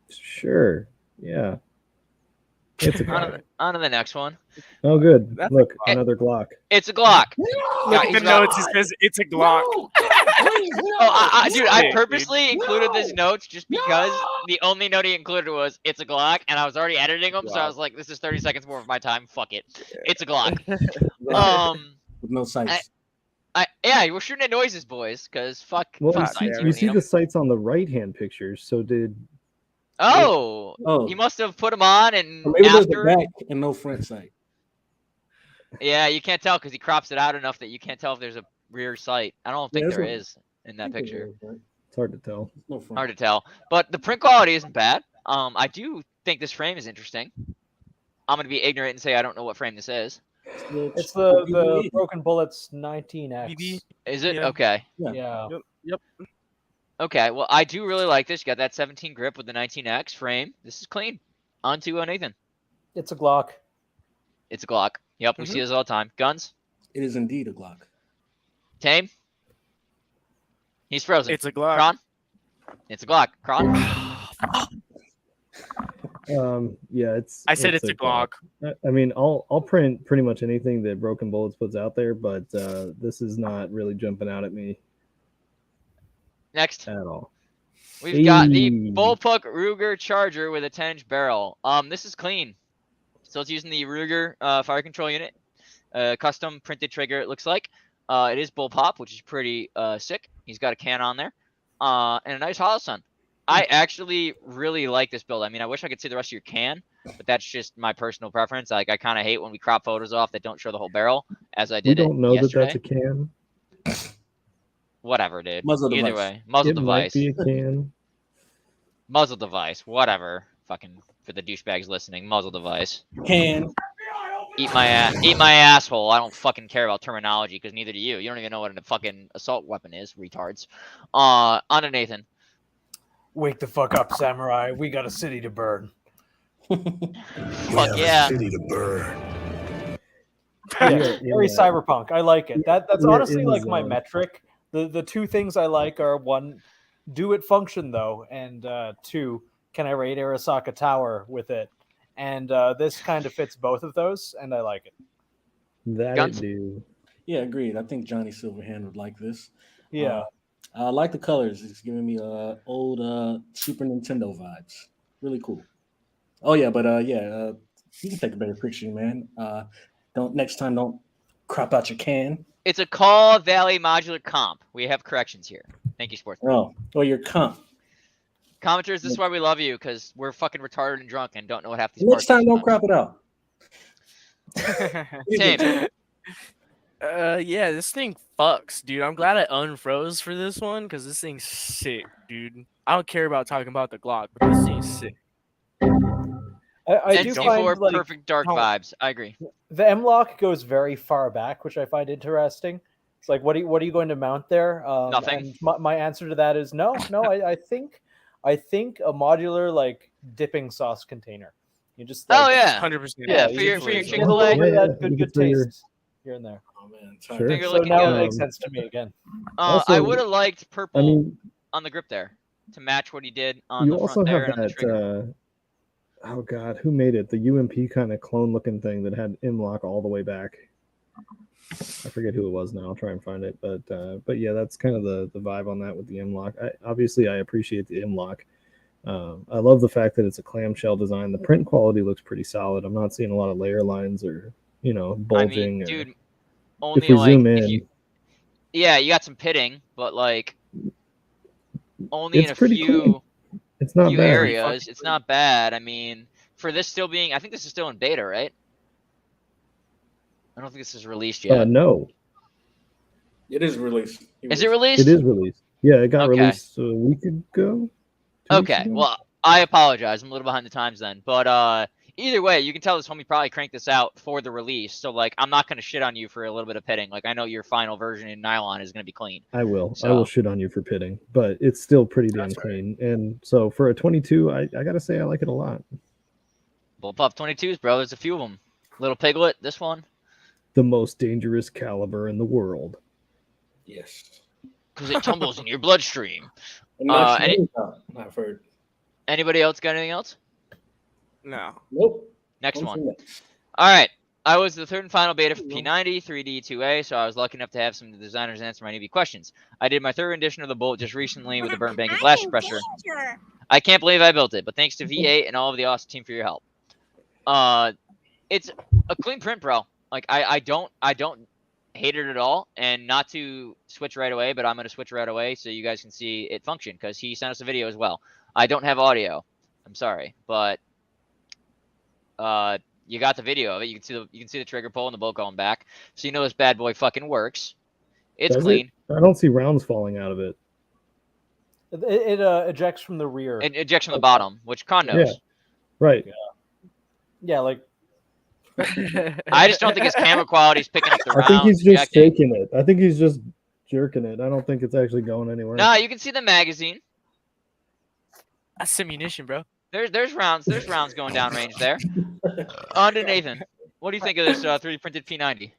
Sure. Yeah. It's a on to the next one. Oh, good. Look, another Glock. It's a Glock. Look at the notes. It says it's a Glock. Dude, I purposely included this notes just because the only note he included was it's a Glock, and I was already editing them, so I was like, this is 30 seconds more of my time. Fuck it. It's a Glock. With no sights. Yeah, we're shooting at noises, boys, because fuck. Well, sights, you see the sights on the right-hand pictures. So did. Oh, he must have put them on and maybe there's after. a back and no front sight. Yeah, you can't tell because he crops it out enough that you can't tell if there's a rear sight. I don't think there is in that picture. It's hard to tell. Hard to tell, but the print quality isn't bad. I do think this frame is interesting. I'm gonna be ignorant and say I don't know what frame this is. It's the Broken Bullets 19X. Is it? Yeah. Okay. Yeah. Yep. Okay, well, I do really like this. You got that 17 grip with the 19X frame. This is clean. On to Nathan. It's a Glock. It's a Glock. Yep, we see this all the time. Guns? It is indeed a Glock. Tame? He's frozen. It's a Glock. Kron? It's a Glock. Kron? Yeah, it's. I said it's a Glock. I mean, I'll print pretty much anything that Broken Bullets puts out there, but this is not really jumping out at me. Next. At all. We've got the Bullpup Ruger Charger with a 10-inch barrel. This is clean. So it's using the Ruger fire control unit. Custom printed trigger, it looks like. It is Bullpup, which is pretty sick. He's got a can on there. And a nice hollow sun. I actually really like this build. I mean, I wish I could see the rest of your can, but that's just my personal preference. Like, I kind of hate when we crop photos off that don't show the whole barrel, as I did We don't know yesterday. that that's a can. Whatever, dude. Muzzle Either device. way, muzzle It device. might be a can. Muzzle device. Whatever. Fucking for the douchebags listening, muzzle device. Can. Eat my ass. Eat my asshole. I don't fucking care about terminology because neither do you. You don't even know what a fucking assault weapon is, retards. On to Nathan. Wake the fuck up, samurai. We got a city to burn. Fuck yeah. City to burn. Yeah, very cyberpunk. I like it. That's We're honestly in the like my zone. metric. The two things I like are, one, do it function though, and two, can I raid Arasaka Tower with it? And this kind of fits both of those, and I like it. That Guns? it do. Yeah, agreed. I think Johnny Silverhand would like this. Yeah. I like the colors. It's giving me old Super Nintendo vibes. Really cool. Oh yeah, but you can take a better picture, man. Next time don't crop out your can. It's a Call Valley modular comp. We have corrections here. Thank you, sports. Oh, your comp. Commenters, this is why we love you, because we're fucking retarded and drunk and don't know what half these Next parts time are. don't crop it out. Same. Yeah, this thing fucks, dude. I'm glad I unfroze for this one because this thing's sick, dude. I don't care about talking about the Glock, but this thing's sick. I do find N24 like perfect dark how vibes. I agree. the M-Lock goes very far back, which I find interesting. It's like, what are you going to mount there? Nothing. And my answer to that is no. I think a modular like dipping sauce container. You just Oh like, yeah, 100%. Yeah, you for your just Chick-fil-A. get that Yeah, good you can throw your- taste here and there. Oh man, Sure. Finger So licking now good. it makes sense to me again. I Also, would have liked purple I mean, on the grip there to match what he did on you the also front there have and on the trigger. that. Oh god, who made it? The UMP kind of clone looking thing that had M-Lock all the way back. I forget who it was now. I'll try and find it, but yeah, that's kind of the vibe on that with the M-Lock. I appreciate the M-Lock. I love the fact that it's a clamshell design. The print quality looks pretty solid. I'm not seeing a lot of layer lines or bulging. I mean, dude, if only we like zoom if in, you, yeah, you got some pitting, but like only It's in a pretty few clean. It's not few bad. areas. It's not bad. I mean, for this still being, I think this is still in beta, right? I don't think this is released yet. No, It is released. Is it released? it is released. Yeah, it got Okay. released a week ago. 2 weeks Okay, ago? well, I apologize. I'm a little behind the times then. But either way, you can tell this homie probably cranked this out for the release. So, like, I'm not going to shit on you for a little bit of pitting. Like, I know your final version in nylon is going to be clean. I will So- shit on you for pitting, but it's still pretty damn clean. And so for a 22, I gotta say I like it a lot. Bullpup 22s, bro. There's a few of them. Little Piglet, this one. The most dangerous caliber in the world. Yes. Because it tumbles in your bloodstream. I'm not any- sure. I've heard. Anybody else got anything else? No. Nope. Next On to one. the next. All right. I was the third and final beta for P90, 3D, 2A, so I was lucky enough to have some of the designers answer my newbie questions. I did my third edition of the Bolt just recently with the burnt bank and flash suppressor. I can't believe I built it, but thanks to V8 and all of the awesome team for your help. It's a clean print, bro. Like I don't hate it at all, and not to switch right away, but I'm gonna switch right away so you guys can see it function because he sent us a video as well. I don't have audio. I'm sorry, but you got the video of it. You can see the trigger pull and the bolt going back, so you know this bad boy fucking works. It's Does clean. it? I don't see rounds falling out of it. It ejects from the rear. It ejects from the bottom, which Con knows. Yeah. Right. Yeah, like. I just don't think his camera quality is picking up the rounds. I think he's just ejecting. faking it. I think he's just jerking it. I don't think it's actually going anywhere. Nah, you can see the magazine. That's ammunition, bro. There's rounds going down range there. On to Nathan. What do you think of this 3D printed P90?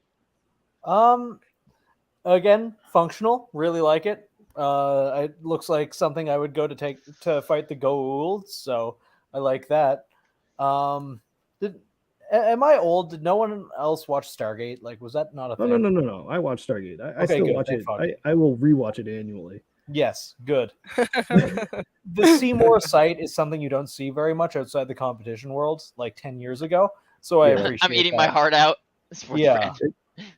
Again, functional. Really like it. It looks like something I would go to fight the Goulds, so I like that. Am I old? Did no one else watch Stargate? Like, was that not a thing? No. I watched Stargate. I Okay, still good. watch Thank it. fuck. I will rewatch it annually. Yes, good. The Seymour site is something you don't see very much outside the competition world, like 10 years ago. So I appreciate I'm eating that. my heart out. Yeah.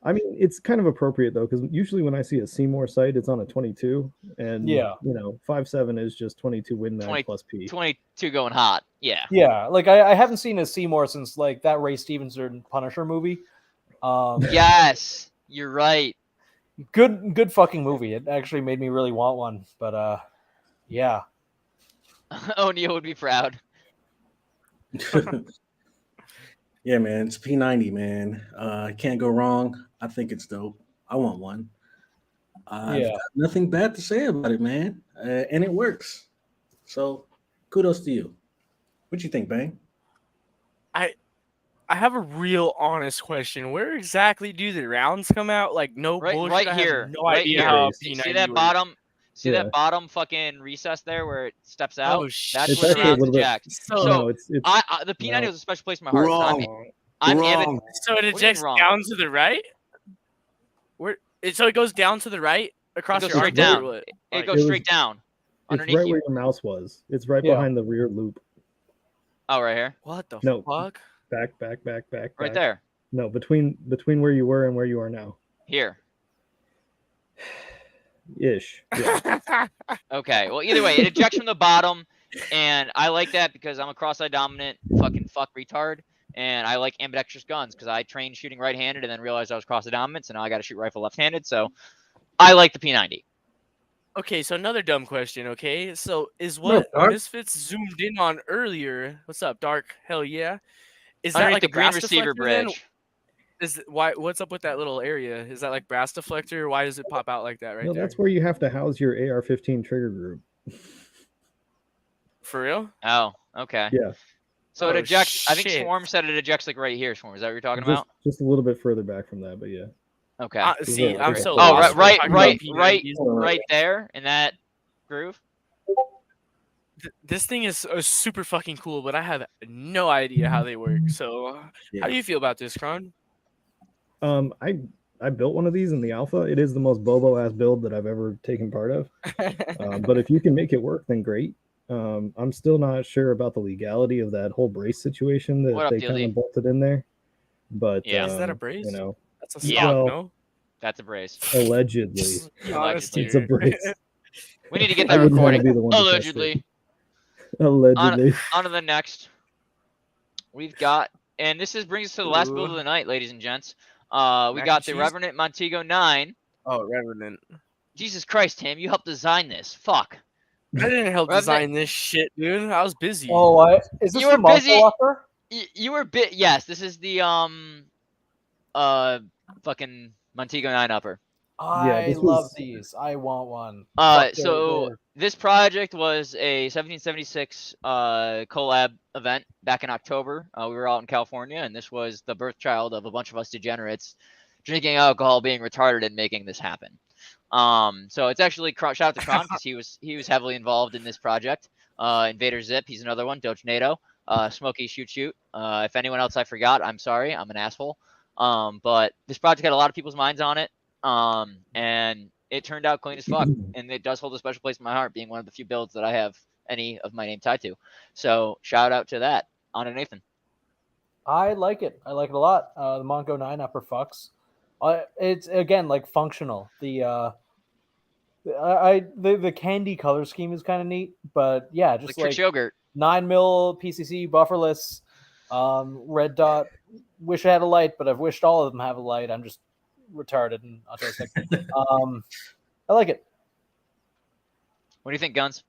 I mean, it's kind of appropriate though, because usually when I see a Seymour site, it's on a 22, and Yeah. 5.7 is just 22 Win Mag plus P. 22 going hot. Yeah. Yeah, like I haven't seen a Seymour since like that Ray Stevenson Punisher movie. Yes, you're right. Good fucking movie. It actually made me really want one. But yeah. O'Neill would be proud. Yeah, man, it's P90, man. Can't go wrong. I think it's dope. I want one. I've got nothing bad to say about it, man. And it works. So kudos to you. What you think, Bang? I have a real honest question. Where exactly do the rounds come out? Like no bullshit. Right I have here. No right idea here. how See P90 that works. bottom? See Yeah. that bottom fucking recess there where it steps out? Oh, That's shit. where the rounds little bit- eject. So, No, it's the P90 no. was a special place in my heart. Wrong. I'm Wrong. Evan. so it What do you mean ejects wrong? down to the right? So it goes down to the right across It goes your straight arm, down. or what? It Like, goes was- straight down. It's Underneath right you. where your mouse was. It's right Yeah. behind the rear loop. Oh, right here. What the No. fuck? Back. Right there. No, between where you were and where you are now. Here. Ish. Yeah. Okay. Well, either way, it ejects from the bottom, and I like that because I'm a cross-eye dominant fucking fuck retard, and I like ambidextrous guns because I trained shooting right-handed and then realized I was cross-eye dominant, so now I got to shoot rifle left-handed. So I like the P90. Okay, so another dumb question. Okay, so is What up, what Dark? Misfits zoomed in on earlier? What's up, Dark? Hell yeah! Is that Underneath like the a green brass receiver deflector then? bridge. What's up with that little area? Is that like brass deflector? Why does it pop out like that right No, there? that's where you have to house your AR-15 trigger group. For real? Oh, okay. Yeah. So it Oh, ejects. I think shit. Swarm said it ejects like right here. Swarm, is that what you're talking about? Just a little bit further back from that, but yeah. Okay. See, Yeah, I'm okay. so Oh, lost. right, We're right, talking right, about right, P90s. right there in that groove. This thing is super fucking cool, but I have no idea how they work. So, how do you feel about this, Kron? I built one of these in the alpha. It is the most Bobo ass build that I've ever taken part of. But if you can make it work, then great. I'm still not sure about the legality of that whole brace situation that What up, they kind DLD? of bolted in there. But Yeah. Is that a brace? You know, That's a Yeah. stock, well, no? That's a brace. allegedly, Be honest it's a here. brace. We need to get I that wouldn't wanna recording. be the one to test it. Allegedly. Allegedly. On to the next. We've got, and this brings us to the last build of the night, ladies and gents. We Mac got and the cheese? Revenant Montego 9. Oh, Revenant. Jesus Christ, Tim, you helped design this. Fuck. I didn't help Revenant- design this shit, dude. I was busy. Oh, is this You the were busy. muscle upper? You were yes, this is the fucking Montego 9 upper. I this love was- these. I want one. Fuck, So this project was a 1776 collab event back in October. We were out in California, and this was the birth child of a bunch of us degenerates drinking alcohol, being retarded, and making this happen. So it's actually shout out to Kron because he was heavily involved in this project. Invader Zip, he's another one. Doge NATO, Smokey Shoot. If anyone else I forgot, I'm sorry, I'm an asshole. But this project had a lot of people's minds on it. And it turned out clean as fuck, and it does hold a special place in my heart, being one of the few builds that I have any of my name tied to. So shout out to that. On to Nathan. I like it. I like it a lot. The Mongo 9 upper fucks. It's again like functional. The candy color scheme is kind of neat, but yeah, just Like Trix yogurt. 9mm PCC bufferless, red dot. Wish I had a light, but I've wished all of them have a light. I'm just retarded and autistic. I like it. What do you think, Guns?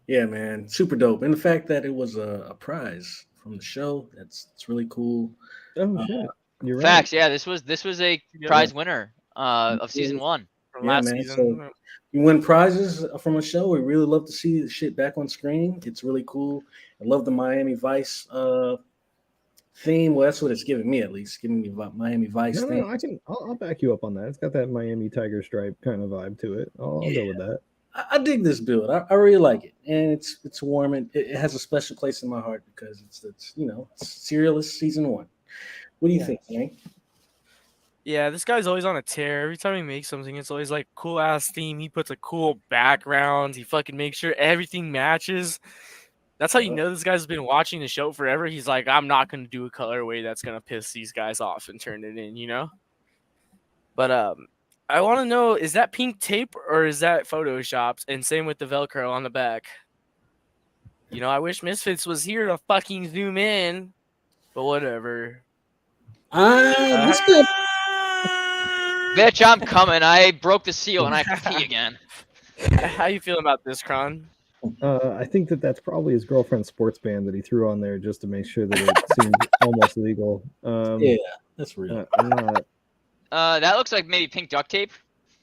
Yeah, man, super dope. And the fact that it was a prize from the show, it's really cool. Oh shit, you're Facts. right. Yeah, this was a prize winner of season 1. From Yeah, last man. season. So you win prizes from a show. We really love to see the shit back on screen. It's really cool. I love the Miami Vice theme. Well, that's what it's giving me, at least. Giving me Miami Vice No, theme. I'll back you up on that. It's got that Miami Tiger Stripe kind of vibe to it. I'll go with that. I dig this build. I really like it, and it's warm, and it has a special place in my heart because it's Serialless season 1. What do you think, Hank? Yeah, this guy's always on a tear. Every time he makes something, it's always like cool ass theme. He puts a cool background. He fucking makes sure everything matches. That's how you know this guy's been watching the show forever. He's like, I'm not gonna do a colorway that's gonna piss these guys off and turn it in, you know. But I want to know, is that pink tape or is that photoshopped? And same with the Velcro on the back. You know, I wish Misfits was here to fucking zoom in, but whatever. Let's go. Bitch, I'm coming. I broke the seal and I have to pee again. How you feeling about this, Kron? I think that's probably his girlfriend's sports band that he threw on there just to make sure that it seemed almost legal. Yeah, that's real. I'm not. That looks like maybe pink duct tape.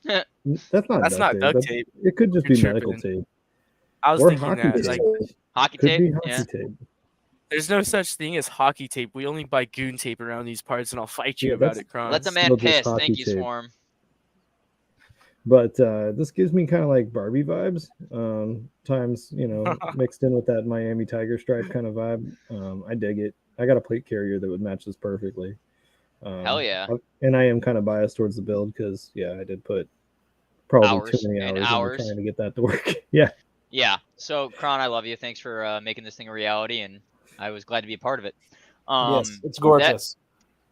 That's not duct tape. It could just You're be tripping. medical tape. I was Or thinking hockey that. tape. Like, Hockey Could tape. be hockey Yeah. tape. there's no such thing as hockey tape. We only buy goon tape around these parts, and I'll fight you Yeah, about that's- it, Kron. Let the man Still just piss. hockey Thank you, tape. Swarm. But this gives me kind of like Barbie vibes, times mixed in with that Miami Tiger Stripe kind of vibe. I dig it. I got a plate carrier that would match this perfectly. Hell yeah. And I am kind of biased towards the build because I did put probably Hours too many and hours into hours. trying to get that to work. Yeah. Yeah. So, Kron, I love you. Thanks for making this thing a reality, and I was glad to be a part of it. Yes, it's gorgeous.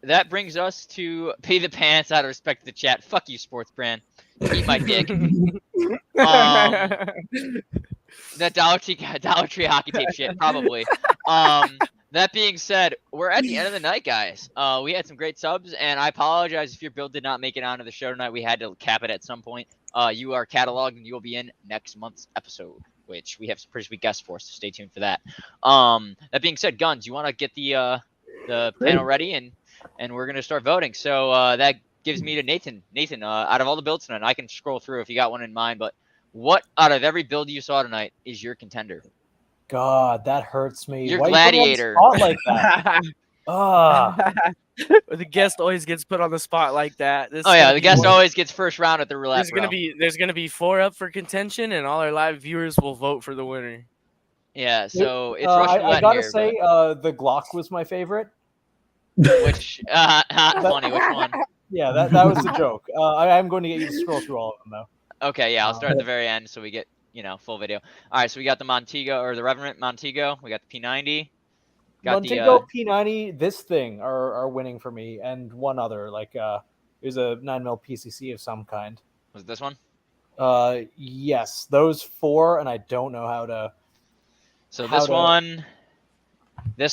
That brings us to pay the pants out of respect to the chat. Fuck you, sports brand. Eat my dick. That Dollar Tree hockey tape shit, probably. That being said, we're at the end of the night, guys. We had some great subs, and I apologize if your build did not make it onto the show tonight. We had to cap it at some point. You are cataloged, and you will be in next month's episode, which we have some pretty sweet guests for, so stay tuned for that. That being said, Guns, you want to get the panel ready, and we're gonna start voting. So that gives me to Nathan. Nathan, out of all the builds tonight, I can scroll through if you got one in mind, but what out of every build you saw tonight is your contender? God, that hurts me. Your Why you put me on the gladiator. spot like that? The guest always gets put on the spot like that. This Oh is yeah, gonna the be guest one- always gets first round at the roulette. There's gonna be 4 up for contention, and all our live viewers will vote for the winner. Yeah, so it's I Russian roulette gotta here. say, the Glock was my favorite. Which funny? Which one? Yeah, that was the joke. I'm going to get you to scroll through all of them though. Okay, yeah, I'll start at the very end so we get full video. All right, so we got the Montego or the Revenant Montego. We got the P90. Got Montego, P90, this thing are winning for me, and one other there's a 9mm PCC of some kind. Was it this one? Yes, those 4, and I don't know how to. So this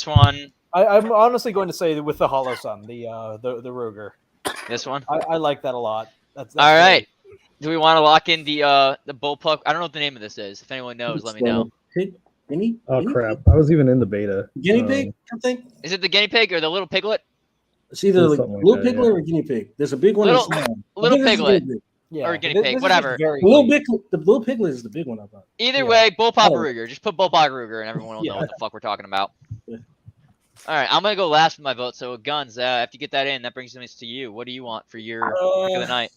one. I'm honestly going to say with the Hollow Sun, the Ruger. This one. I like that a lot. That's All right. Do we want to lock in the Bullpup? I don't know what the name of this is. If anyone knows, let me know. Oh crap! I was even in the beta. Guinea pig, I think. Is it the guinea pig or the little piglet? It's either Something like like little that, piglet yeah. or guinea pig. There's a big one. Little- that's small. I little think this is piglet. guinea pig. Or guinea this pig, is whatever. very The little piglet is the big one, I thought. Either way, Bullpup Oh. Ruger. Just put Bullpup Ruger and everyone will know Yeah. what the fuck we're talking about. Yeah. All right, I'm going to go last with my vote. So, Guns, after you get that in, that brings us to you. What do you want for your pick of the night?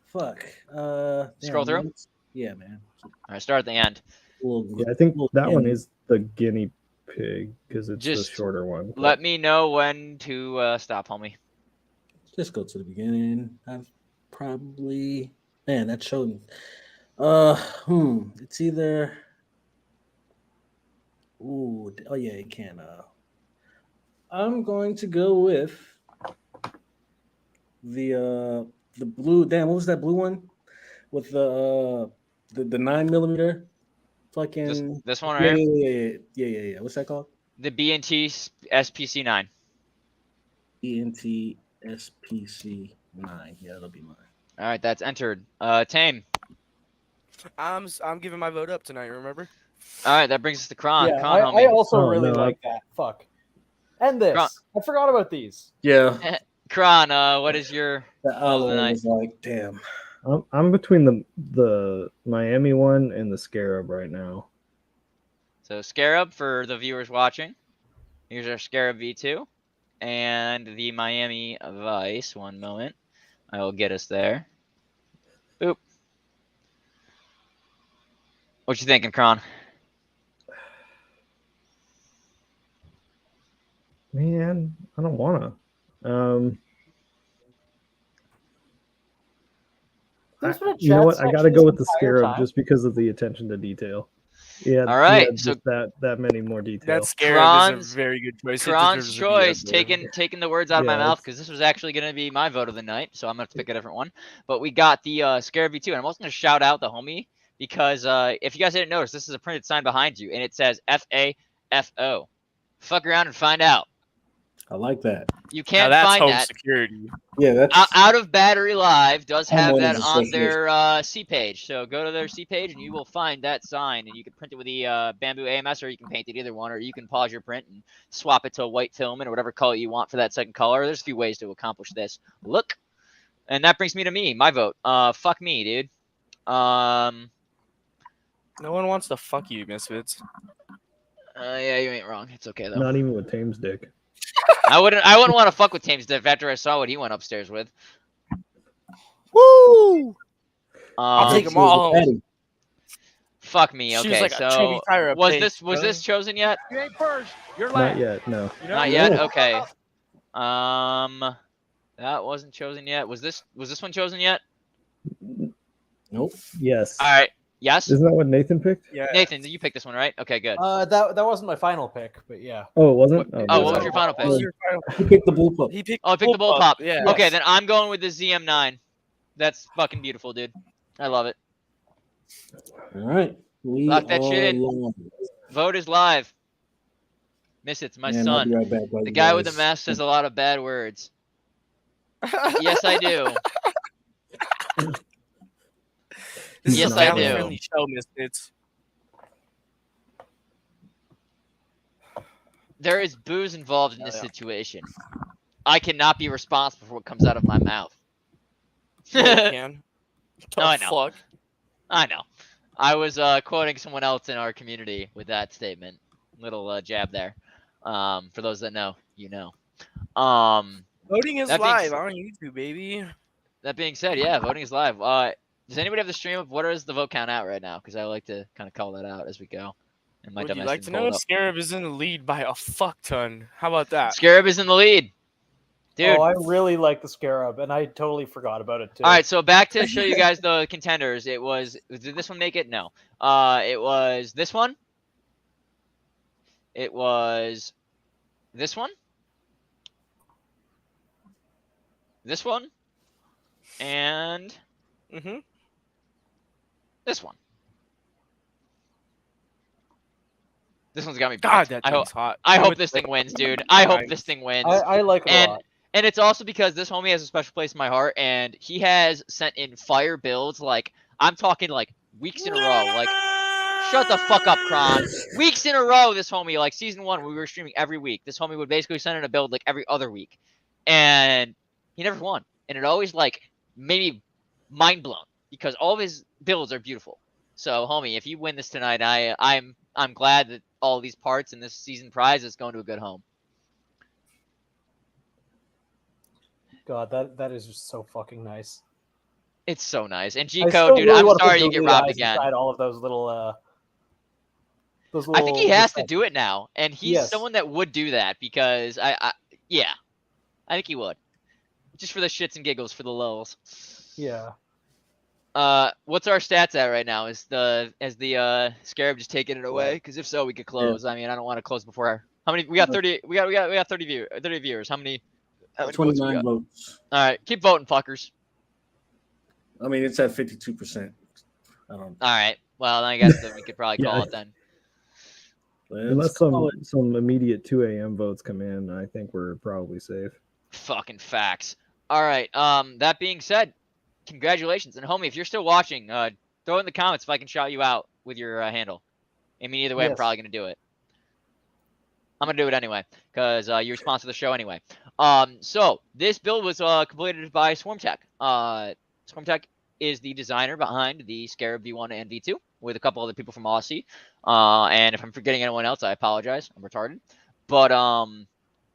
Fuck. Scroll damn, through? man. Yeah, man. All right, start at the end. Yeah, I think that one is the guinea pig because it's Just the shorter one. Let me know when to stop, homie. Let's go to the beginning. I've probably that showed. It's either. Oh yeah, it can. I'm going to go with the blue. Damn, what was that blue one with the 9mm? Fucking This one right here. Yeah. What's that called? The B&T SPC9. B&T SPC9. Yeah, that'll be mine. All right, that's entered. Tame. I'm giving my vote up tonight. Remember? All right, that brings us to Kron. Yeah, Kron, I homie. also Oh, really no, like that. Fuck. And this. Kron. I forgot about these. Yeah. Kron, what is your The vote of other the one night? was like, damn. I'm between the Miami one and the Scarab right now. So Scarab, for the viewers watching, here's our Scarab V2 and the Miami Vice. One moment. I will get us there. Boop. What you thinking, Kron? Man, I don't wanna. You know what? I gotta go with the Scarab just because of the attention to detail. Yeah. All right, Yeah, just that many more details. That Scarab is a very good choice. It Kron's deserves choice, to be up there. taking the words out of my Yeah, mouth, because this was actually going to be my vote of the night, so I'm going to pick a different one. But we got the Scarab V2, and I'm also going to shout out the homie, because if you guys didn't notice, this is a printed sign behind you, and it says FAFO. Fuck around and find out. I like that. You can't that's find home that. security. Yeah, that's Out of Battery Live does have Homeowners that on Association. their C page. So go to their C page and you will find that sign, and you can print it with the bamboo AMS, or you can paint it, either one, or you can pause your print and swap it to a white filament or whatever color you want for that second color. There's a few ways to accomplish this. Look, and that brings me to my vote. Fuck me, dude. No one wants to fuck you, Misfits. Yeah, you ain't wrong. It's okay though. Not even with Tame's dick. I wouldn't want to fuck with Tame's Diff after I saw what he went upstairs with. Woo! I'll take them all home. Fuck me. She was Okay, like a so chubby tire was update, this chosen yet? You ain't first. You're Not last. yet. No. Not yet. Okay. That wasn't chosen yet. Was this one chosen yet? Nope. Yes. All right. Yes. Isn't that what Nathan picked? Yeah. Nathan, you picked this one, right? Okay, good. That wasn't my final pick, but yeah. Oh, it wasn't. Oh, what was your final pick? He picked the Bullpup. He picked Oh, I picked the Bullpup. Yeah. Okay, then I'm going with the ZM9. That's fucking beautiful, dude. I love it. All right. We Lock that shit in. live. Vote is live. Miss it's my Man, I'll son. be right back, The buddy, guy with the guys. mask says a lot of bad words. Yes, I do. This Yes, is a I family-friendly do. show, Misfits. There is booze involved in this situation. I cannot be responsible for what comes out of my mouth. Yeah, you can. No, I know. Fuck. I know. I was quoting someone else in our community with that statement. Little jab there. For those that know, you know. Voting is that being live s- on YouTube, baby. That being said, yeah, voting is live. Does anybody have the stream of what is the vote count out right now? Because I like to kind of call that out as we go. And my Would you dumbass like to didn't know? pull it up. Scarab is in the lead by a fuck ton. How about that? Scarab is in the lead. Dude. Oh, I really like the Scarab, and I totally forgot about it too. All right, so back to show you guys the contenders. It was, did this one make it? No. It was this one. It was this one. This one. And this one. This one's got me. God, buzzed. that I hope, thing's hot. I I'm hope with this the- thing wins, dude. I hope this thing wins. I like it a lot. And it's also because this homie has a special place in my heart, and he has sent in fire builds. Like, I'm talking like weeks in a row. Like, shut the fuck up, Kron. Weeks in a row, this homie, like season 1, we were streaming every week. This homie would basically send in a build like every other week. And he never won. And it always like made me mind blown because all of his builds are beautiful. So, homie, if you win this tonight, I'm glad that all these parts in this season prize is going to a good home. God, that is just so fucking nice. It's so nice. And I G-Code, still dude, really I'm wanna put sorry you get googly robbed eyes again. inside all of those little. I think he has to do it now, and he's Yes. someone that would do that because yeah, I think he would, just for the shits and giggles, for the lulz. Yeah. What's our stats at right now? Is the Scarab just taking it away? Because if so, we could close. I mean, I don't want to close before. How many? We got 30. We got 30 viewers. How many? How many votes we 29 got? votes. All right, keep voting, fuckers. I mean, it's at 52%. I don't. All right. Well, I guess then we could probably call Yeah. it then. Unless some immediate 2 a.m. votes come in, I think we're probably safe. Fucking facts. All right. That being said, congratulations, and homie, if you're still watching, Throw it in the comments if I can shout you out with your handle. I mean, either way, I'm Yes. probably going to do it. I'm going to do it anyway because you sponsor the show anyway. So this build was completed by SwarmTech. SwarmTech is the designer behind the Scarab V1 and V2 with a couple other people from Aussie. And if I'm forgetting anyone else, I apologize. I'm retarded. But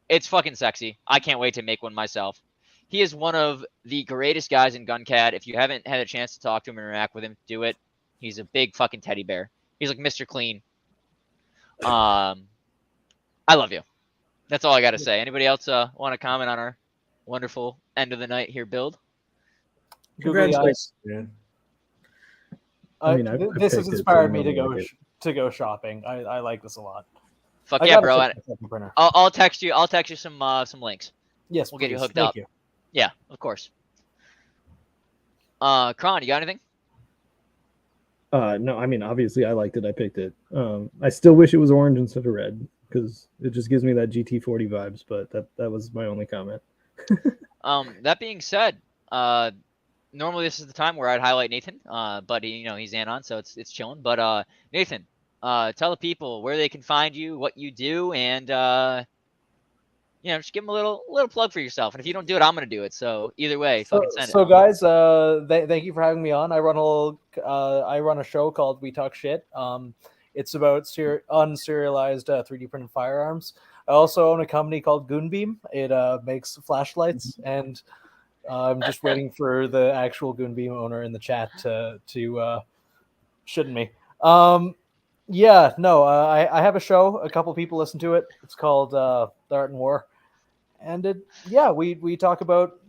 it's fucking sexy. I can't wait to make one myself. He is one of the greatest guys in GunCAD. If you haven't had a chance to talk to him and interact with him, do it. He's a big fucking teddy bear. He's like Mr. Clean. I love you. That's all I got to say. Anybody else want to comment on our wonderful end of the night here build? Congratulations, man. I mean, This has picked it, inspired so me I to know go it. to go shopping. I like this a lot. Fuck I yeah, gotta bro. fix my second printer. I'll text you. I'll text you some links. Yes, we'll get you please. hooked Thank up. you. Yeah, of course. Kron, you got anything? No, I mean, obviously I liked it. I picked it. I still wish it was orange instead of red because it just gives me that GT40 vibes. But that was my only comment. That being said, normally this is the time where I'd highlight Nathan, but he's anon, so it's chilling. But Nathan, tell the people where they can find you, what you do, and just give them a little plug for yourself. And if you don't do it, I'm gonna do it. So either way, fucking send it. So guys, thank you for having me on. I run a show called We Talk Shit. It's about unserialized 3D printed firearms. I also own a company called Goonbeam. It makes flashlights, and I'm just waiting for the actual Goonbeam owner in the chat to shouldn't me. I have a show. A couple people listen to it. It's called The Art and War, and we talk about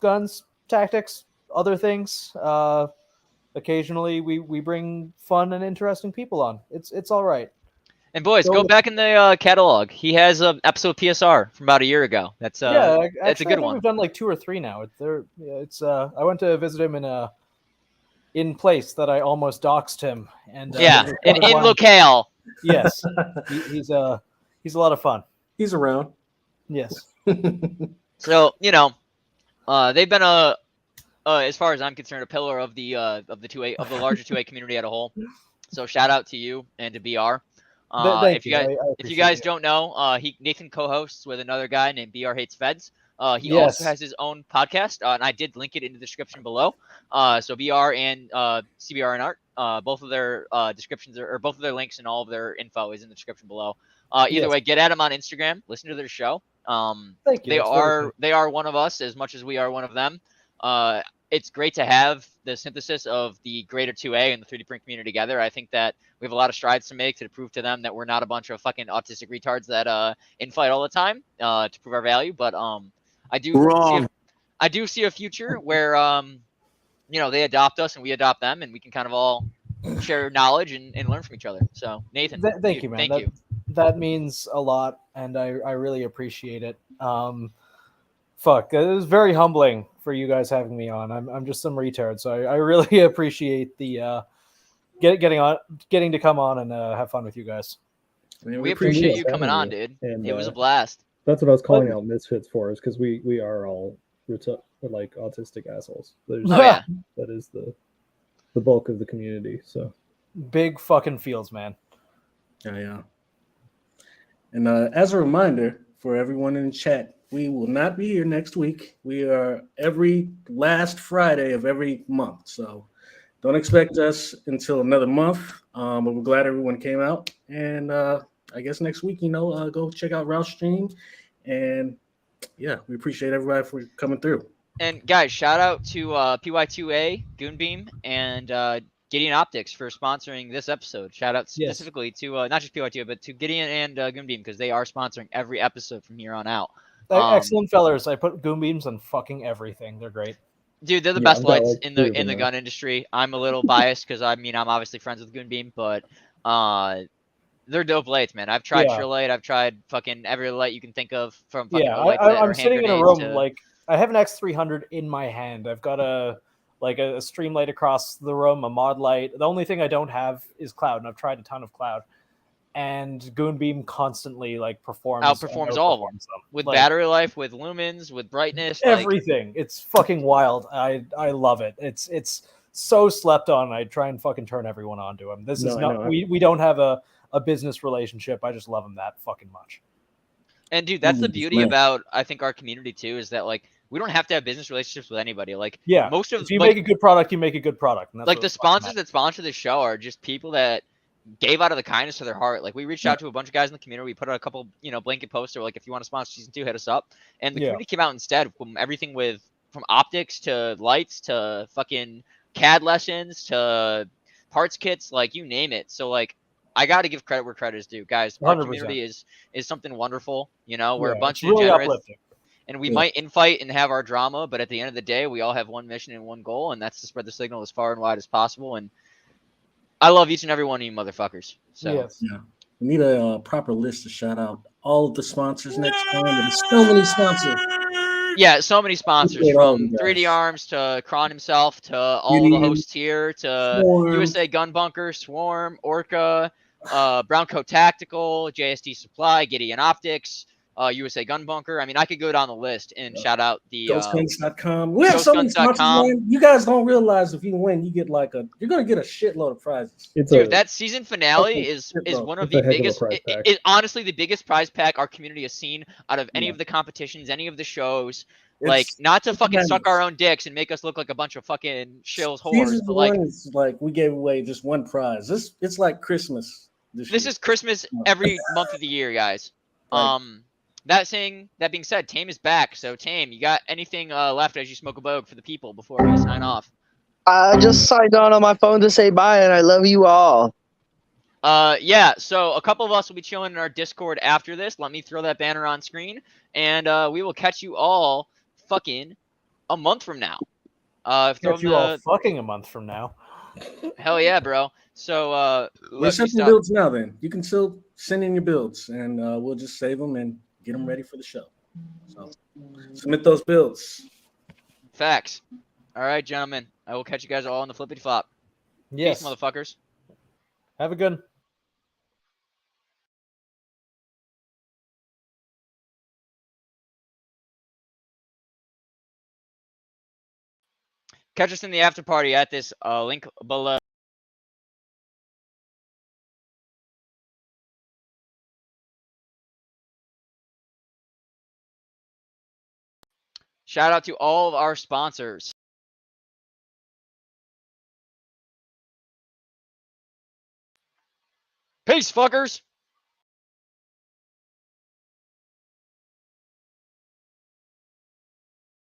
guns, tactics, other things. Occasionally, we bring fun and interesting people on. It's all right. And boys, go back in the catalog. He has an episode PSR from about a year ago. That's Actually, that's a good one. We've done like 2 or 3 now. I went to visit him in place that I almost doxed him. And in locale. Yes, he's a lot of fun. He's around. Yes. So they've been as far as I'm concerned, a pillar of the larger 2A community at a whole. So shout out to you and to BR. If you guys don't know, Nathan co-hosts with another guy named BR Hates Feds. He also has his own podcast, and I did link it in the description below. So BR and CBRNART, both of their descriptions or both of their links and all of their info is in the description below. Either way, get at them on Instagram, listen to their show. Thank you. They are one of us as much as we are one of them. It's great to have the synthesis of the greater 2A and the 3D print community together. I think that we have a lot of strides to make to prove to them that we're not a bunch of fucking autistic retards that infight all the time to prove our value. But I do see a future where they adopt us and we adopt them, and we can kind of all share knowledge and learn from each other. So Nathan, thank you, man. Thank you. That means a lot, and I really appreciate it. It was very humbling for you guys having me on. I'm just some retard, so I really appreciate the getting to come on and have fun with you guys. We appreciate you coming on, dude. And, it was a blast. That's what I was calling out misfits for, is because we are all like autistic assholes. Yeah. That is the bulk of the community. So big fucking fields, man. Yeah. And as a reminder for everyone in the chat, we will not be here next week. We are every last Friday of every month. So don't expect us until another month. But we're glad everyone came out. And I guess next week, go check out Rouse Stream. And yeah, we appreciate everybody for coming through. And guys, shout out to PY2A, Goonbeam, and Gideon Optics for sponsoring this episode. Shout out specifically to not just PY2A, but to Gideon and Goonbeam, because they are sponsoring every episode from here on out. Excellent fellers. I put Goonbeams on fucking everything. They're great. Dude, they're the best lights in the gun industry. I'm a little biased because I'm obviously friends with Goonbeam, but they're dope lights, man. I've tried Trilight. I've tried fucking every light you can think of from fucking I'm sitting in a room like I have an X300 in my hand. I've got a stream light across the room, a mod light. The only thing I don't have is cloud, and I've tried a ton of cloud. And Goonbeam constantly outperforms all of them with battery life, with lumens, with brightness, everything. It's fucking wild. I love it. It's so slept on. I try and fucking turn everyone onto him. This is not. We don't have a business relationship. I just love him that fucking much. And dude, that's the beauty about I think our community too, is that like we don't have to have business relationships with anybody. Like most of if you like, make a good product, you make a good product. And that's like the sponsors that sponsor the show are just people that gave out of the kindness of their heart. Like we reached out to a bunch of guys in the community. We put out a couple, blanket posts or like if you want to sponsor season 2, hit us up. And the community came out instead from everything from optics to lights to fucking CAD lessons to parts kits, like you name it. So like I got to give credit where credit is due, guys. Our 100%. community is something wonderful. We're a bunch of really degenerates, uplifting. and we might infight and have our drama, but at the end of the day, we all have one mission and one goal, and that's to spread the signal as far and wide as possible. And I love each and every one of you motherfuckers. So we need a proper list to shout out all of the sponsors next time. There's so many sponsors. Yeah, so many sponsors, from 3D Arms to Kron himself to all the hosts here to Swarm. USA Gun Bunker, Swarm, Orca, Browncoat Tactical, JSD Supply, Gideon Optics, USA Gun Bunker. I mean, I could go down the list and shout out the GhostGuns.com. We have so many sponsors, man. You guys don't realize if you win, you get you're gonna get a shitload of prizes. Dude, that season finale is one of the biggest. It honestly the biggest prize pack our community has seen out of any of the competitions, any of the shows. Like, not to fucking suck our own dicks and make us look like a bunch of fucking shills whores, but like, we gave away just one prize. It's like Christmas. This is Christmas every month of the year, guys. That being said, Tame is back. So Tame, you got anything left as you smoke a bogue for the people before we sign off? I just signed on my phone to say bye, and I love you all. Yeah, so a couple of us will be chilling in our Discord after this. Let me throw that banner on screen, and we will catch you all fucking a month from now. Catch you all fucking a month from now. Hell yeah, bro. So we're sending builds now. Then you can still send in your builds, and we'll just save them and get them ready for the show. So submit those builds. Facts. All right, gentlemen. I will catch you guys all on the flippity flop. Yes, peace, motherfuckers. Have a good. Catch us in the after party at this link below. Shout out to all of our sponsors. Peace, fuckers.